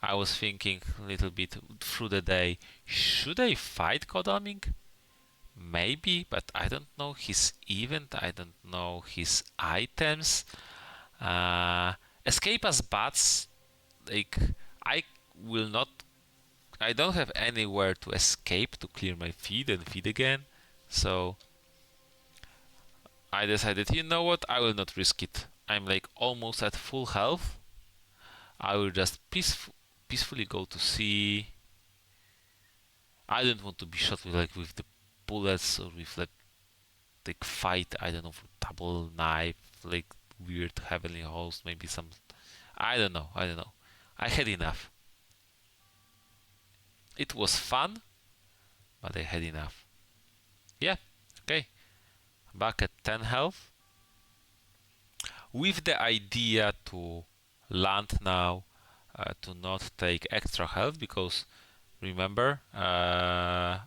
I was thinking a little bit through the day, should I fight Godalming? Maybe, but I don't know his event, I don't know his items. Uh, Escape as bats, like I will not. I don't have anywhere to escape to clear my feed and feed again. So I decided, you know what? I will not risk it. I'm like almost at full health. I will just peacefully go to sea. I don't want to be shot with the bullets or with like fight. I don't know, for double knife, like weird heavenly host, maybe some. I don't know. I don't know. I had enough. It was fun, but I had enough. Yeah. Okay. Back at 10 health. With the idea to land now, to not take extra health, because remember, the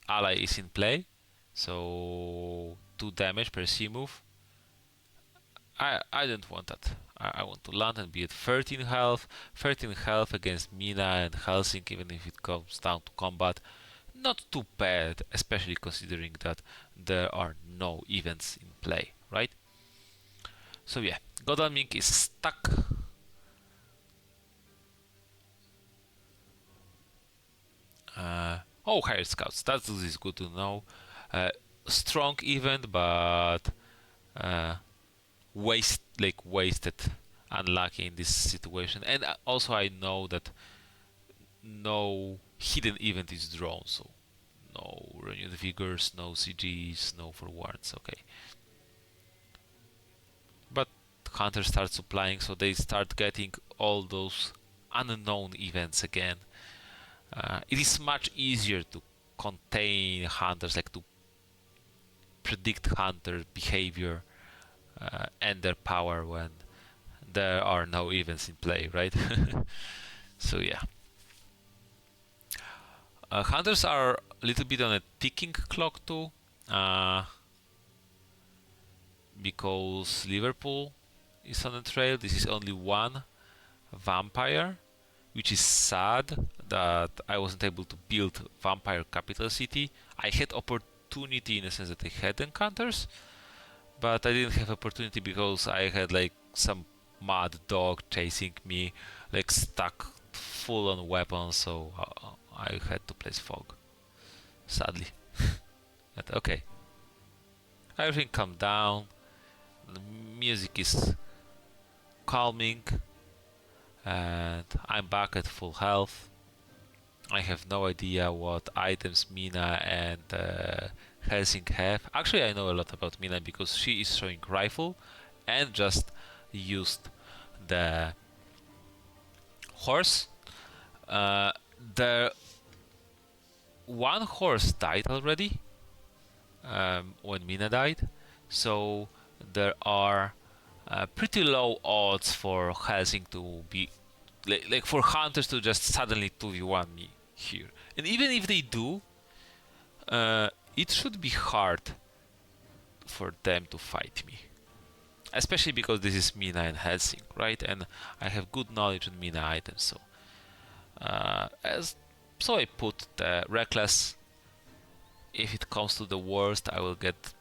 ally is in play, so 2 damage per C move. I don't want that. I want to land and be at 13 health. 13 health against Mina and Helsing, even if it comes down to combat. Not too bad, especially considering that there are no events in play, right? So yeah, Godalming is stuck. Oh, Hired Scouts, that is good to know. Strong event, but uh, wasted, unlucky in this situation. And also I know that no hidden event is drawn, so no renewed vigors, no CGs, no forwards. Okay, but hunters start supplying, so they start getting all those unknown events again. It is much easier to contain hunters, like to predict hunter behavior and their power when there are no events in play, right? So yeah, hunters are a little bit on a ticking clock too, because Liverpool is on the trail. This is only one vampire, which is sad that I wasn't able to build vampire capital city. I had opportunity in the sense that I had encounters, but I didn't have opportunity because I had like some mad dog chasing me, like stuck full on weapons, so I had to place fog, sadly. But okay, everything calmed down, the music is calming, and I'm back at full health. I have no idea what items Mina and Helsing have. Actually, I know a lot about Mina because she is showing rifle and just used the horse. The one horse died already when Mina died, so there are pretty low odds for Helsing to be like for hunters to just suddenly 2v1 me here. And even if they do, it should be hard for them to fight me. Especially because this is Mina and Helsing, right? And I have good knowledge on Mina items, so so I put the reckless. If it comes to the worst, I will get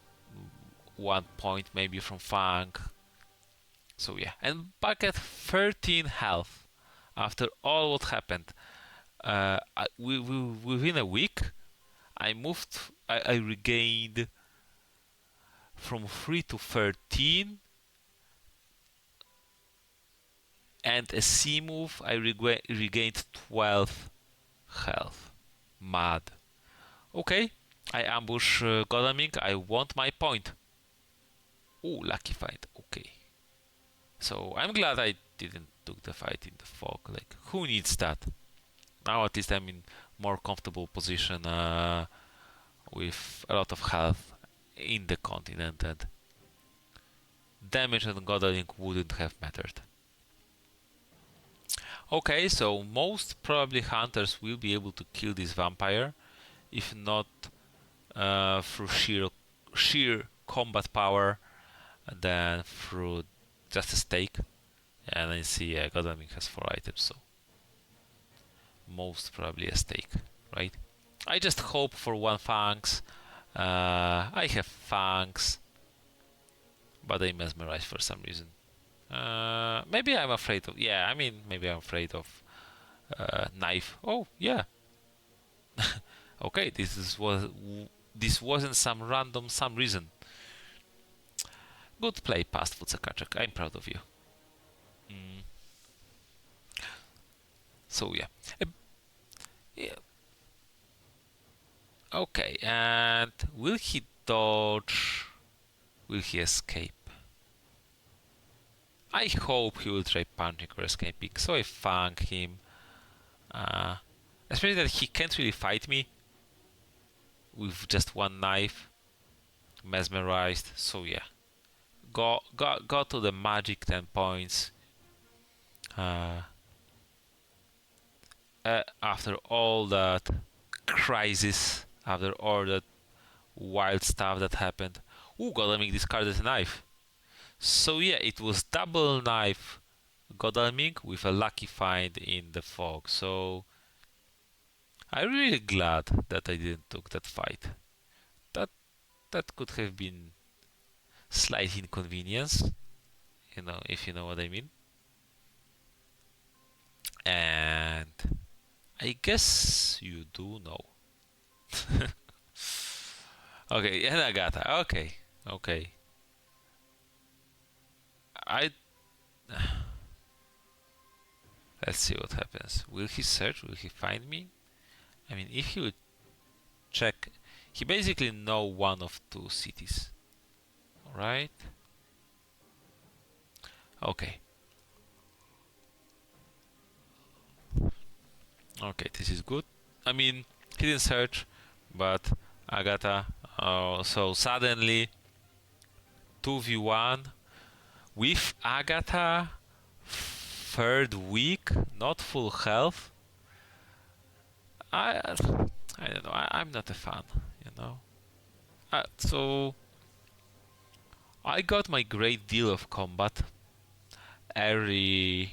1 point maybe from Fang. So yeah, and back at 13 health after all what happened. Within a week, I regained from 3 to 13, and a C move I regained 12 health. Mad. Okay, I ambush Godalming. I want my point. Oh, lucky find. Okay. So I'm glad I didn't took the fight in the fog. Like, who needs that? Now at least I'm in more comfortable position with a lot of health in the continent, and damage and goddling wouldn't have mattered. Okay, so most probably hunters will be able to kill this vampire, if not through sheer combat power, then through just a stake. And I see Godalming has 4 items, so most probably a stake, right? I just hope for 1 fangs. I have fangs, but I mesmerize for some reason. Maybe I'm afraid of. Yeah, I mean, maybe I'm afraid of knife. Oh, yeah. Okay, this wasn't some random some reason. Good play, past Futsakaczek. I'm proud of you. So yeah. Yeah. Okay, and will he dodge? Will he escape? I hope he will try punching or escaping, so I fang him. Especially that he can't really fight me with just 1 knife. Mesmerized, so yeah. Go to the magic 10 points. After all that crisis, after all that wild stuff that happened. Ooh, Godalming discarded a knife. So yeah, it was double knife Godalming with a lucky find in the fog. So I'm really glad that I didn't took that fight. That that could have been slight inconvenience, if you know what I mean. And I guess you do know. Okay, and Agatha. Okay. I Let's see what happens. Will he search? Will he find me? I mean, if he would check, he basically know 1 of 2 cities. Alright. Okay. Okay, this is good. I mean, he didn't search, but Agatha. So suddenly 2v1 with Agatha, 3rd week, not full health. I don't know. I'm not a fan, you know. So I got my great deal of combat. Early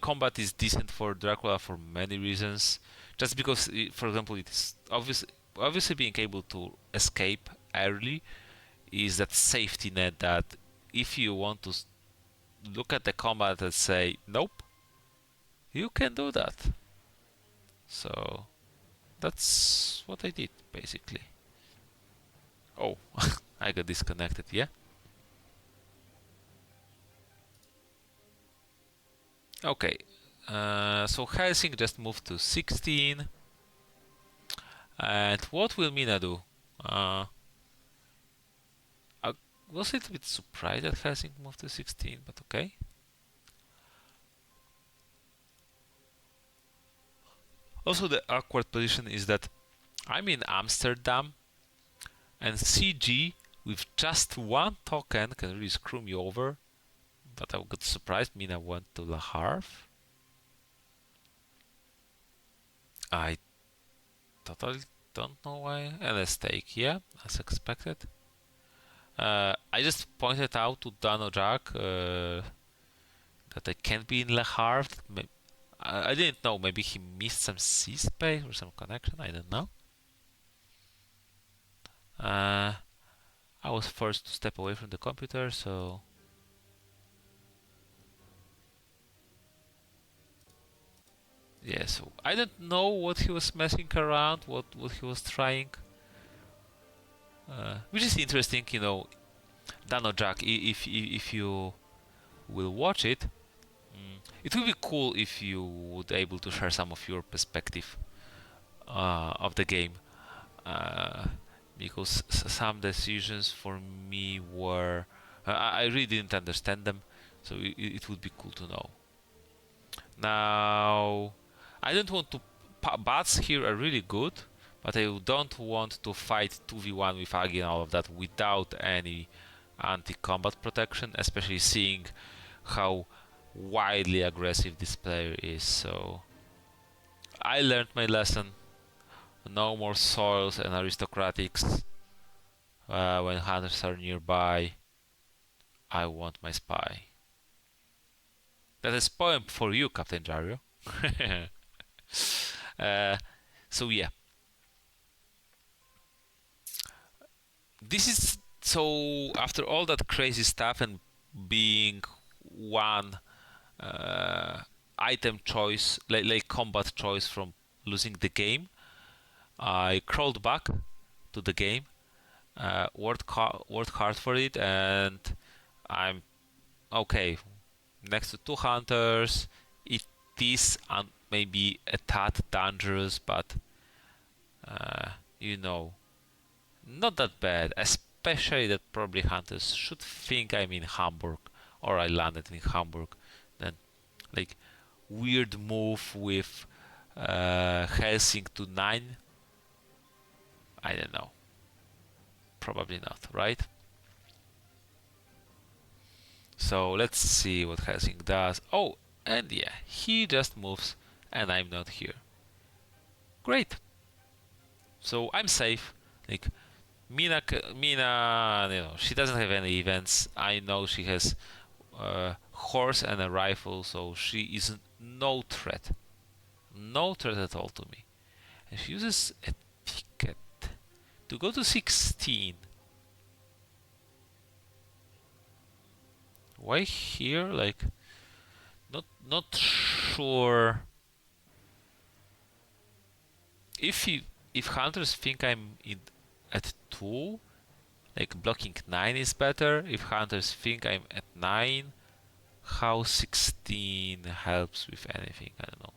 combat is decent for Dracula for many reasons. Just because, for example, it is obviously being able to escape early is that safety net that if you want to look at the combat and say nope, you can do that. So that's what I did basically. Oh, I got disconnected. Yeah. Okay. So Helsing just moved to 16. And what will Mina do? I was a little bit surprised that Helsing moved to 16, but okay. Also, the awkward position is that I'm in Amsterdam, and CG with just 1 token can really screw me over. But I got surprised Mina went to La Havre. I totally don't know why. And a stake, yeah, as expected. I just pointed out to Dano Jack that I can't be in Le Havre. I didn't know. Maybe he missed some sea space or some connection. I don't know. I was forced to step away from the computer, so yeah. So I don't know what he was messing around, what he was trying. Which is interesting, Dano Jack. If you will watch it, it would be cool if you would able to share some of your perspective of the game, because some decisions for me were I really didn't understand them, so it would be cool to know. Now, I don't want to. Bats here are really good, but I don't want to fight 2v1 with Agi and all of that without any anti-combat protection, especially seeing how wildly aggressive this player is. So I learned my lesson. No more soils and aristocratics. When hunters are nearby, I want my spy. That is poem for you, Captain Jario. uh, so yeah, this is so after all that crazy stuff and being one item choice, like combat choice from losing the game, I crawled back to the game, worked hard for it, and I'm okay. Next to two hunters, it is maybe a tad dangerous, but you know, not that bad. Especially that probably hunters should think I'm in Hamburg or I landed in Hamburg. Then, like, weird move with Helsing to 9. I don't know. Probably not, right? So let's see what Helsing does. Oh, and yeah, he just moves and I'm not here. Great. So I'm safe. Like Mina, you know, she doesn't have any events. I know she has a horse and a rifle, so she is no threat. No threat at all to me. And she uses a ticket to go to 16. Why here? Like, not sure. If you if hunters think I'm in at 2, like blocking 9 is better. If hunters think I'm at 9, how 16 helps with anything? I don't know.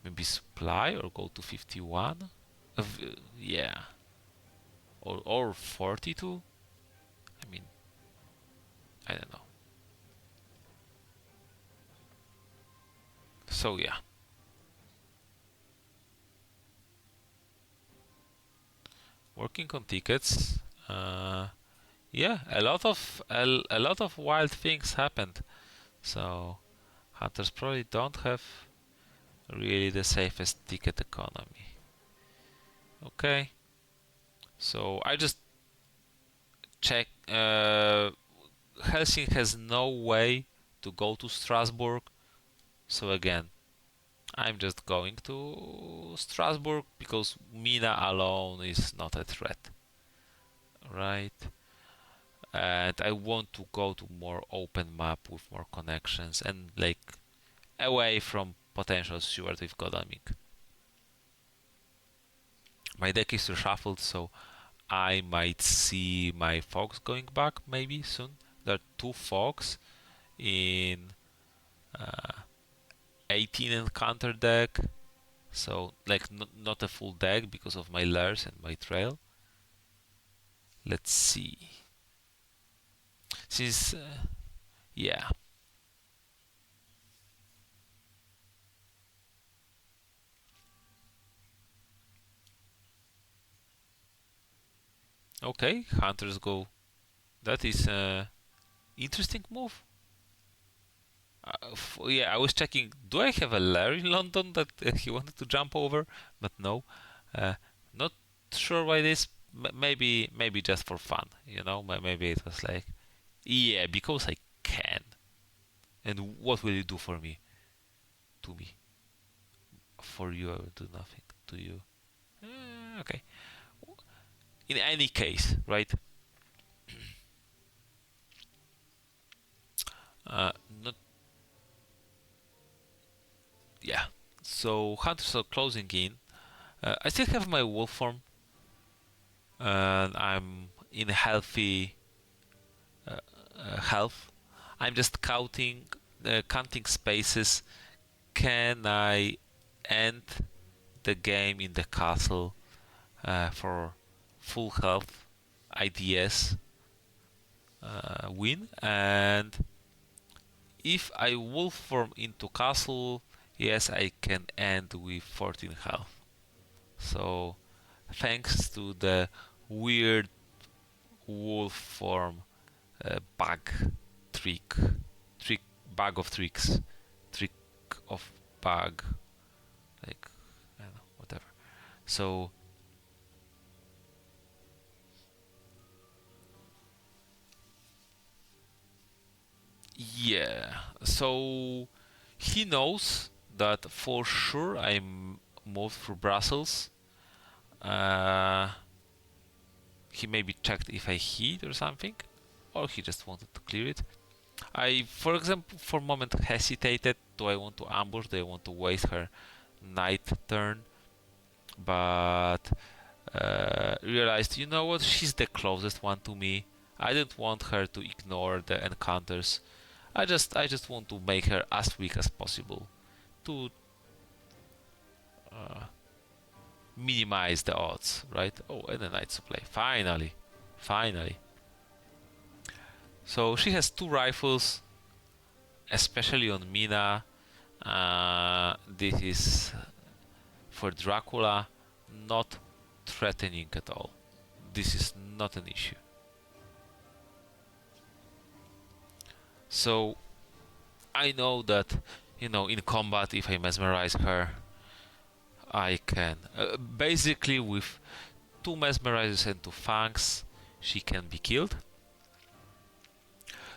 Maybe supply or go to 51? Yeah. Or 42? I mean, I don't know. So yeah. Working on tickets. Yeah, a lot of wild things happened. So hunters probably don't have really the safest ticket economy. Okay. So I just check. Helsing has no way to go to Strasbourg. So again, I'm just going to Strasbourg because Mina alone is not a threat, right? And I want to go to more open map with more connections and like away from potential Stewart with Godalming. My deck is reshuffled, so I might see my fox going back maybe soon. There are two fox in 18 encounter deck, so like not a full deck because of my lairs and my trail. Let's see. Since yeah, okay, hunters go. That is a interesting move. Yeah, I was checking. Do I have a lair in London that he wanted to jump over? But no, uh, not sure why this. Maybe just for fun, you know. Maybe it was like, yeah, because I can. And what will you do for me? To me, for you, I will do nothing. To you, okay. In any case, right? Not yeah. So hunters are closing in. I still have my wolf form, and I'm in healthy health. I'm just counting spaces. Can I end the game in the castle for full health? IDS. win. And if I wolf form into castle, yes, I can end with 14 health. So thanks to the weird wolf form bug trick, trick bug of tricks, trick of bug, like I don't know, whatever. So yeah, so he knows that for sure I'm moved through Brussels. Uh, he maybe checked if I hit or something, or he just wanted to clear it. I, for example, for a moment hesitated. Do I want to ambush? Do I want to waste her night turn? But realized, you know what? She's the closest one to me. I don't want her to ignore the encounters. I just want to make her as weak as possible to uh, minimize the odds, right? Oh, and a knight supply. Finally, finally. So she has two rifles, especially on Mina. This is for Dracula not threatening at all. This is not an issue. So I know that, in combat, if I mesmerize her, I can. Basically, with two mesmerizers and two fangs, she can be killed.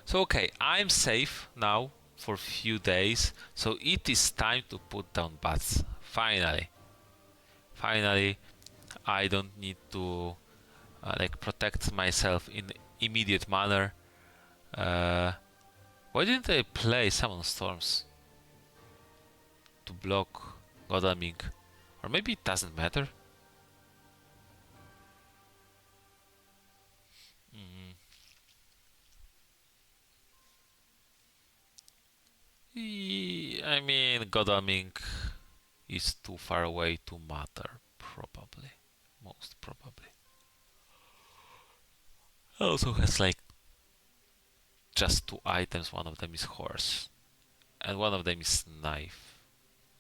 So okay, I'm safe now for a few days, so it is time to put down bats. Finally. Finally, I don't need to protect myself in immediate manner. Uh, why didn't I play Summon Storms to block Godalming? Or maybe it doesn't matter. Mm. I mean, Godalming is too far away to matter, probably. Most probably. Also has just two items. One of them is horse, and one of them is knife,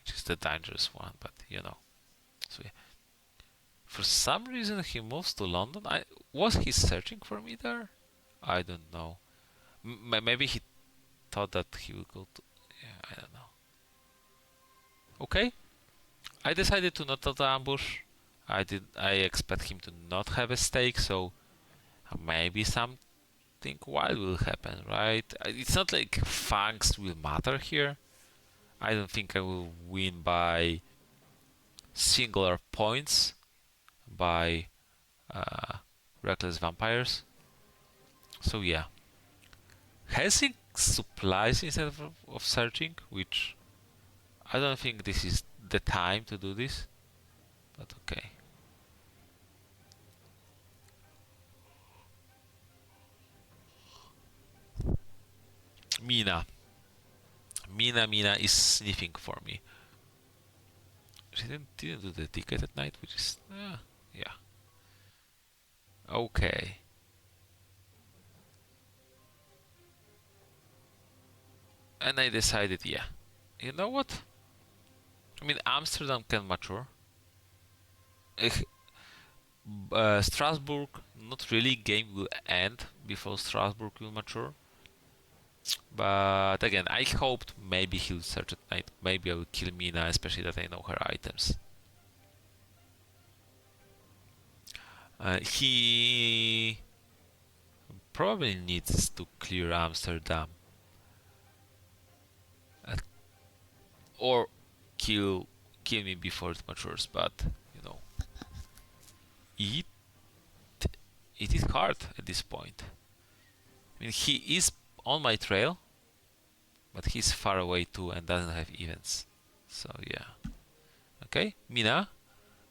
which is the dangerous one. But so yeah. For some reason he moves to London. Was he searching for me there? I don't know. Maybe he thought that he would go to. Yeah, I don't know. Okay, I decided to not ambush. I expect him to not have a stake, so maybe something wild will happen, right? It's not like fangs will matter here. I don't think I will win by singular points by uh, reckless vampires. So yeah, Helsing supplies instead of searching, which I don't think this is the time to do this, but okay. Mina. Mina is sniffing for me. She didn't do the ticket at night, which is yeah. Okay. And I decided, yeah. You know what? I mean, Amsterdam can mature. Strasbourg, not really. Game will end before Strasbourg will mature. But again, I hoped maybe he'll search at night. Maybe I will kill Mina, especially that I know her items. He probably needs to clear Amsterdam or kill me before it matures. But you know, it it is hard at this point. I mean, he is on my trail, but he's far away too and doesn't have events. So yeah. Okay, Mina,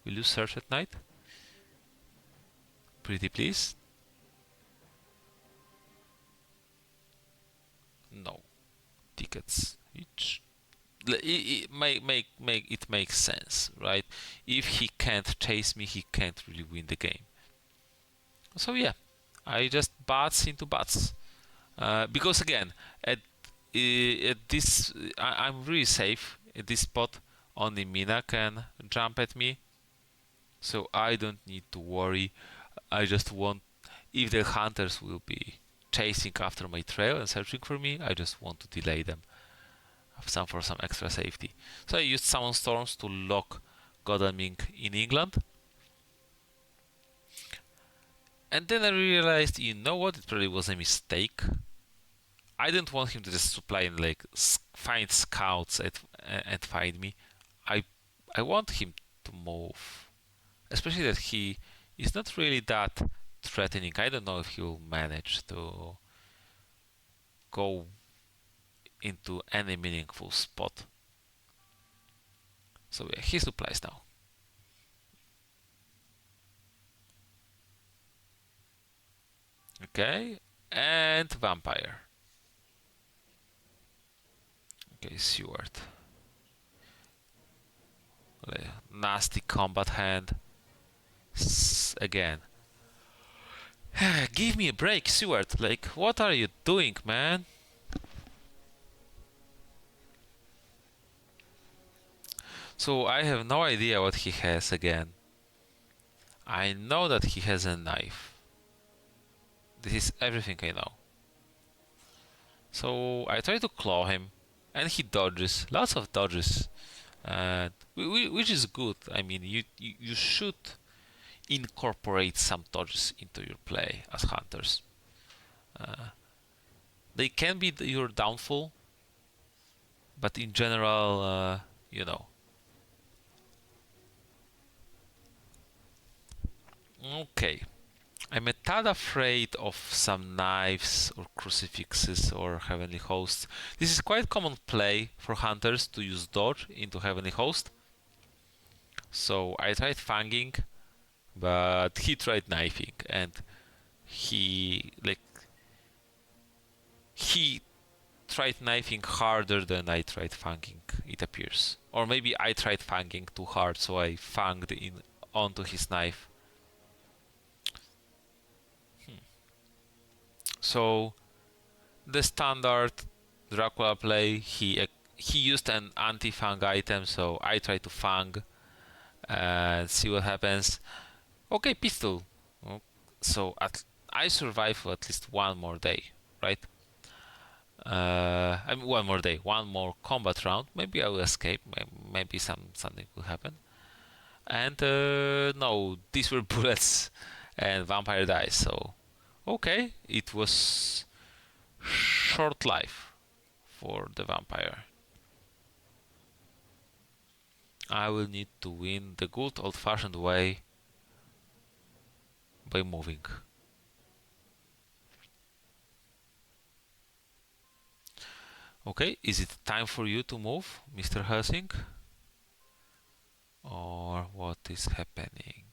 will you search at night? Pretty please. No tickets. It makes sense, right? If he can't chase me, he can't really win the game. So yeah, I just bats into bats. Because again, at this, I'm really safe at this spot. Only Mina can jump at me, so I don't need to worry. I just want, if the hunters will be chasing after my trail and searching for me, I just want to delay them for some extra safety. So I used Summon Storms to lock Godalming in England. And then I realized, you know what, it probably was a mistake. I didn't want him to just supply and like find scouts and find me. I I want him to move, especially that he is not really that threatening. I don't know if he will manage to go into any meaningful spot. So yeah, he supplies now. Okay, and vampire. Okay, Stewart. Nasty combat hand. Again. Give me a break, Stewart. Like, what are you doing, man? So I have no idea what he has again. I know that he has a knife. This is everything I know. So I try to claw him, and he dodges. Lots of dodges, which is good. I mean, you should incorporate some dodges into your play as hunters. They can be your downfall, but in general, you know. Okay. I'm a tad afraid of some knives or crucifixes or heavenly hosts. This is quite common play for hunters to use dodge into heavenly host. So I tried fanging, but he tried knifing, and he tried knifing harder than I tried fanging, it appears. Or maybe I tried fanging too hard, so I fanged in onto his knife. So the standard Dracula play, he used an anti-fang item, so I try to fang and see what happens. Okay, pistol. So I survive for at least one more day, right? I mean, one more day, one more combat round. Maybe I will escape. Maybe something will happen. And no, these were bullets, and vampire dies. So okay, it was short life for the vampire. I will need to win the good old-fashioned way by moving. Okay, is it time for you to move, Mr. Helsing? Or what is happening?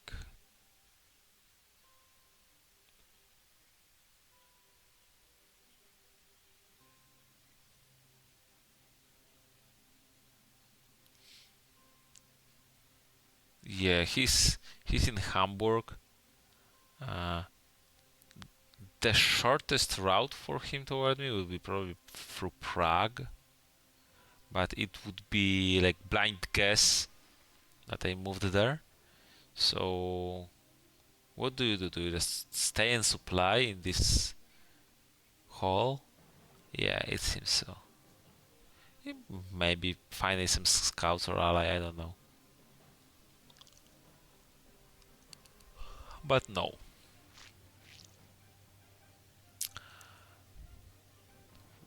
Yeah, he's in Hamburg. Uh, the shortest route for him toward me would be probably through Prague, but it would be like blind guess that I moved there. So, what do you do? Do you just stay and supply in this hall? Yeah, it seems so. Maybe finding some scouts or ally, I don't know. But no.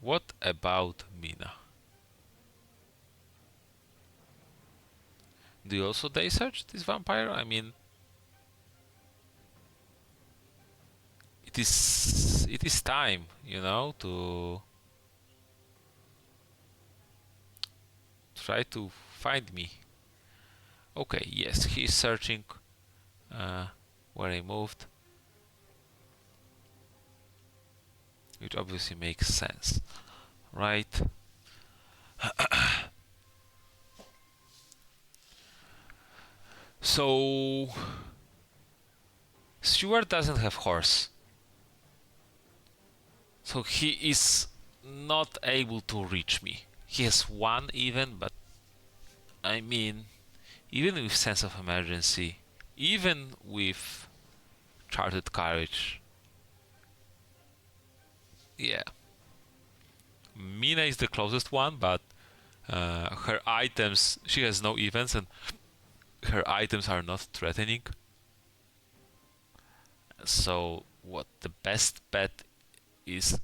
What about Mina? Do you also day search this vampire? I mean, it is time, to try to find me. Okay, yes, he's searching uh, where I moved, which obviously makes sense, right? So Stuart doesn't have horse. So he is not able to reach me. He has one even, but I mean, even with sense of emergency, even with charted courage, yeah, Mina is the closest one, but her items, she has no events, and her items are not threatening. So what the best bet is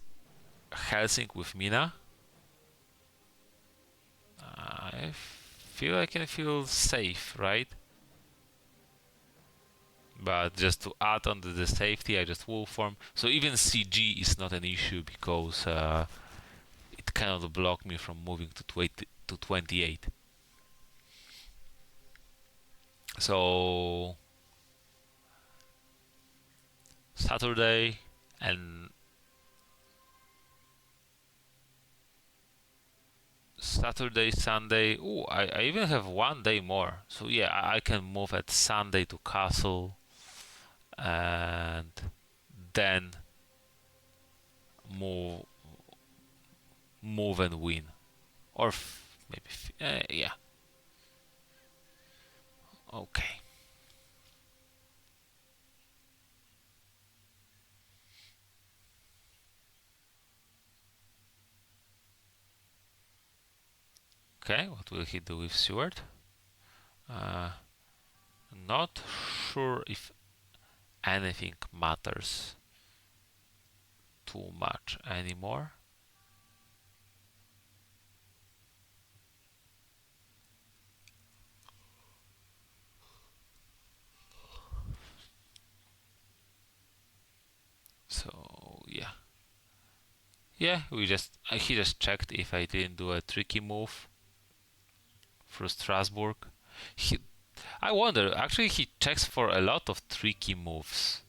Helsing with Mina. I feel I can feel safe, right? But just to add on to the safety, I just wolf form. So even CG is not an issue because it cannot block me from moving to 28. So Saturday and Saturday, Sunday. Oh, I even have one day more. So yeah, I can move at Sunday to Castle and then move and win, or maybe yeah. Okay. Okay, what will he do with Seward? Uh, Not sure if anything matters too much anymore. So yeah, he just checked if I didn't do a tricky move for Strasbourg. He, I wonder. Actually, he checks for a lot of tricky moves,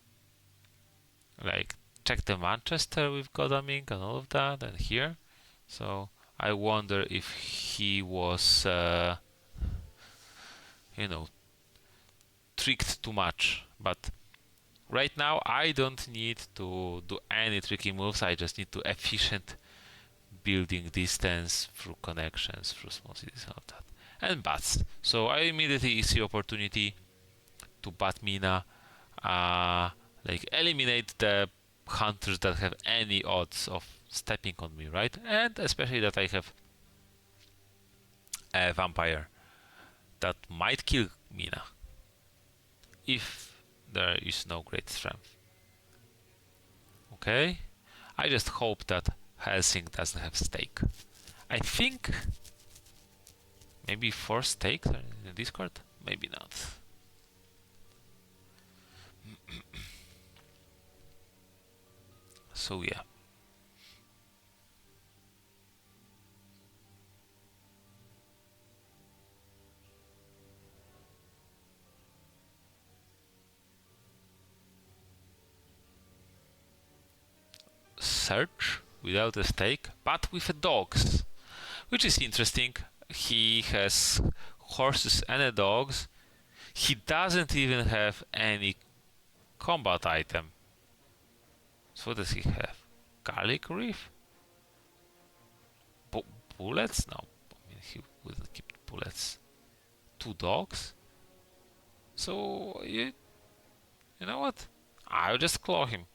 like check the Manchester with Godalming and all of that, and here. So I wonder if he was, you know, tricked too much. But right now, I don't need to do any tricky moves. I just need to efficient building distance through connections, through small cities, and all that. And bats. So I immediately see opportunity to bat Mina, like eliminate the hunters that have any odds of stepping on me, right? And especially that I have a vampire that might kill Mina if there is no great strength. Okay? I just hope that Helsing doesn't have stake. I think maybe 4 stakes are in the Discord? Maybe not. So yeah. Search without a stake, but with a dogs, which is interesting. He has horses and dogs. He doesn't even have any combat item. So what does he have? Garlic reef? Bullets? No, I mean he wouldn't keep bullets. 2 dogs? So you know what? I'll just claw him.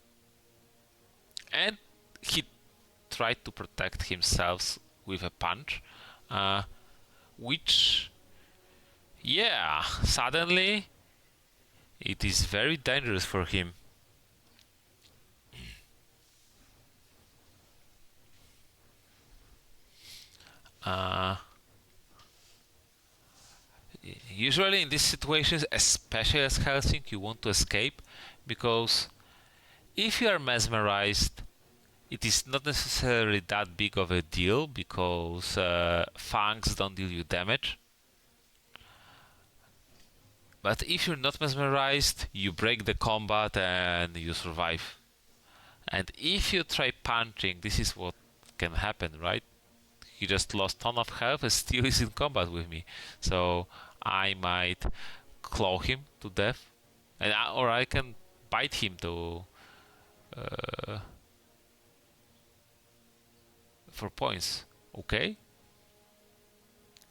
And he tried to protect himself with a punch, which, yeah, suddenly it is very dangerous for him. Uh, Usually in these situations, especially as Helsing, you want to escape because if you are mesmerized, it is not necessarily that big of a deal because fangs don't deal you damage. But if you're not mesmerized, you break the combat and you survive. And if you try punching, this is what can happen, right? He just lost ton of health and still is in combat with me. So I might claw him to death, or I can bite him to uh, for points. Okay.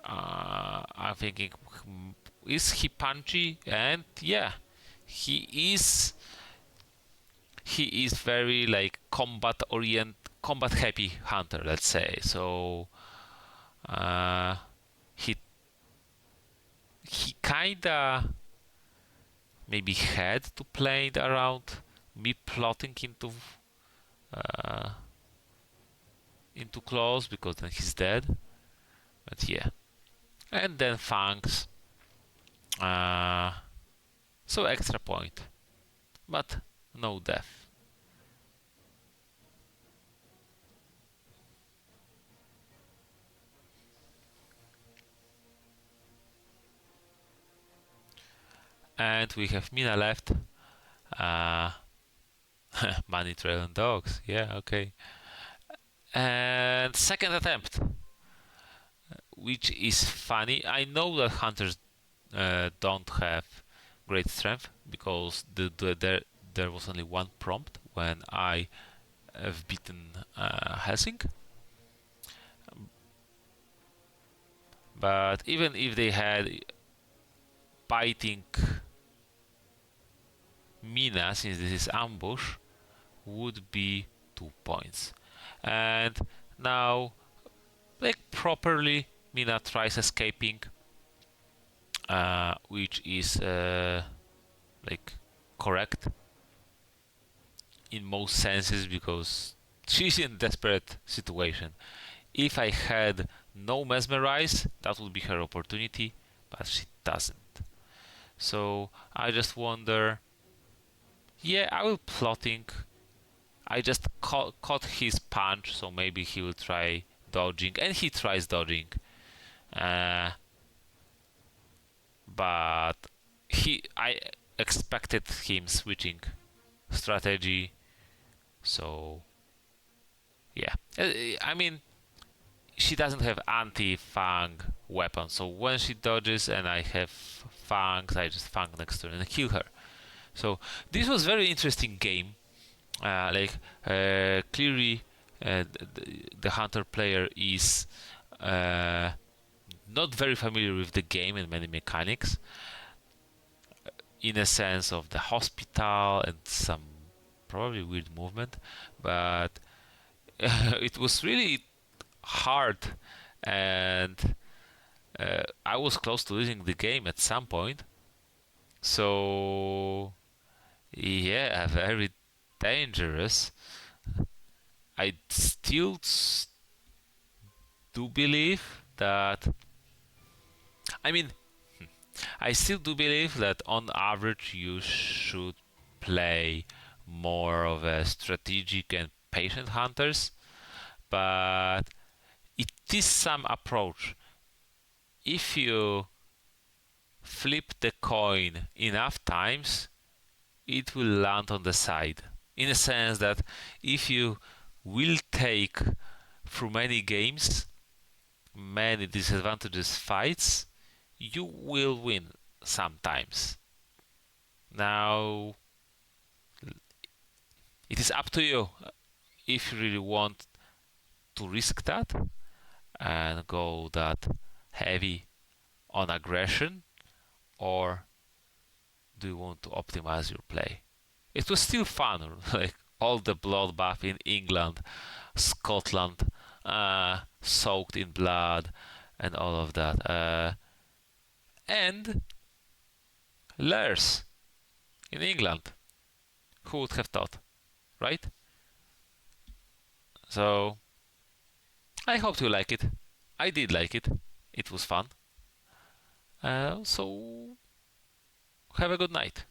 I'm thinking, is he punchy? And yeah, he is. He is very like combat happy hunter. Let's say so. Uh, he he kinda maybe had to play it around me plotting uh, into claws because then he's dead. But yeah, and then fangs. Uh, so extra point, but no death. And we have Mina left. Uh, Money Trail and Dogs. Yeah, okay. And second attempt, which is funny. I know that hunters don't have great strength because there was only one prompt when I have beaten Helsing. But even if they had biting Mina, since this is ambush, would be 2 points. And now, like properly, Mina tries escaping, which is like correct in most senses because she's in a desperate situation. If I had no mesmerize, that would be her opportunity, but she doesn't. So I just wonder. Yeah, I will plotting. I just caught his punch, so maybe he will try dodging, and he tries dodging. Uh, but I expected him switching strategy, so yeah. I mean, she doesn't have anti-fang weapon, so when she dodges and I have fangs, I just fang next turn and kill her. So this was very interesting game. Clearly, the hunter player is not very familiar with the game and many mechanics, in a sense of the hospital and some probably weird movement, but it was really hard, and I was close to losing the game at some point. So yeah, very dangerous. I still do believe that. I mean, I still do believe that on average you should play more of a strategic and patient hunters, but it is some approach. If you flip the coin enough times, it will land on the side. In a sense that if you will take through many games, many disadvantages fights, you will win sometimes. Now, it is up to you if you really want to risk that and go that heavy on aggression, or do you want to optimize your play? It was still fun, like all the bloodbath in England, Scotland, soaked in blood, and all of that. And Lairs in England. Who would have thought, right? So I hope you like it. I did like it. It was fun. So have a good night.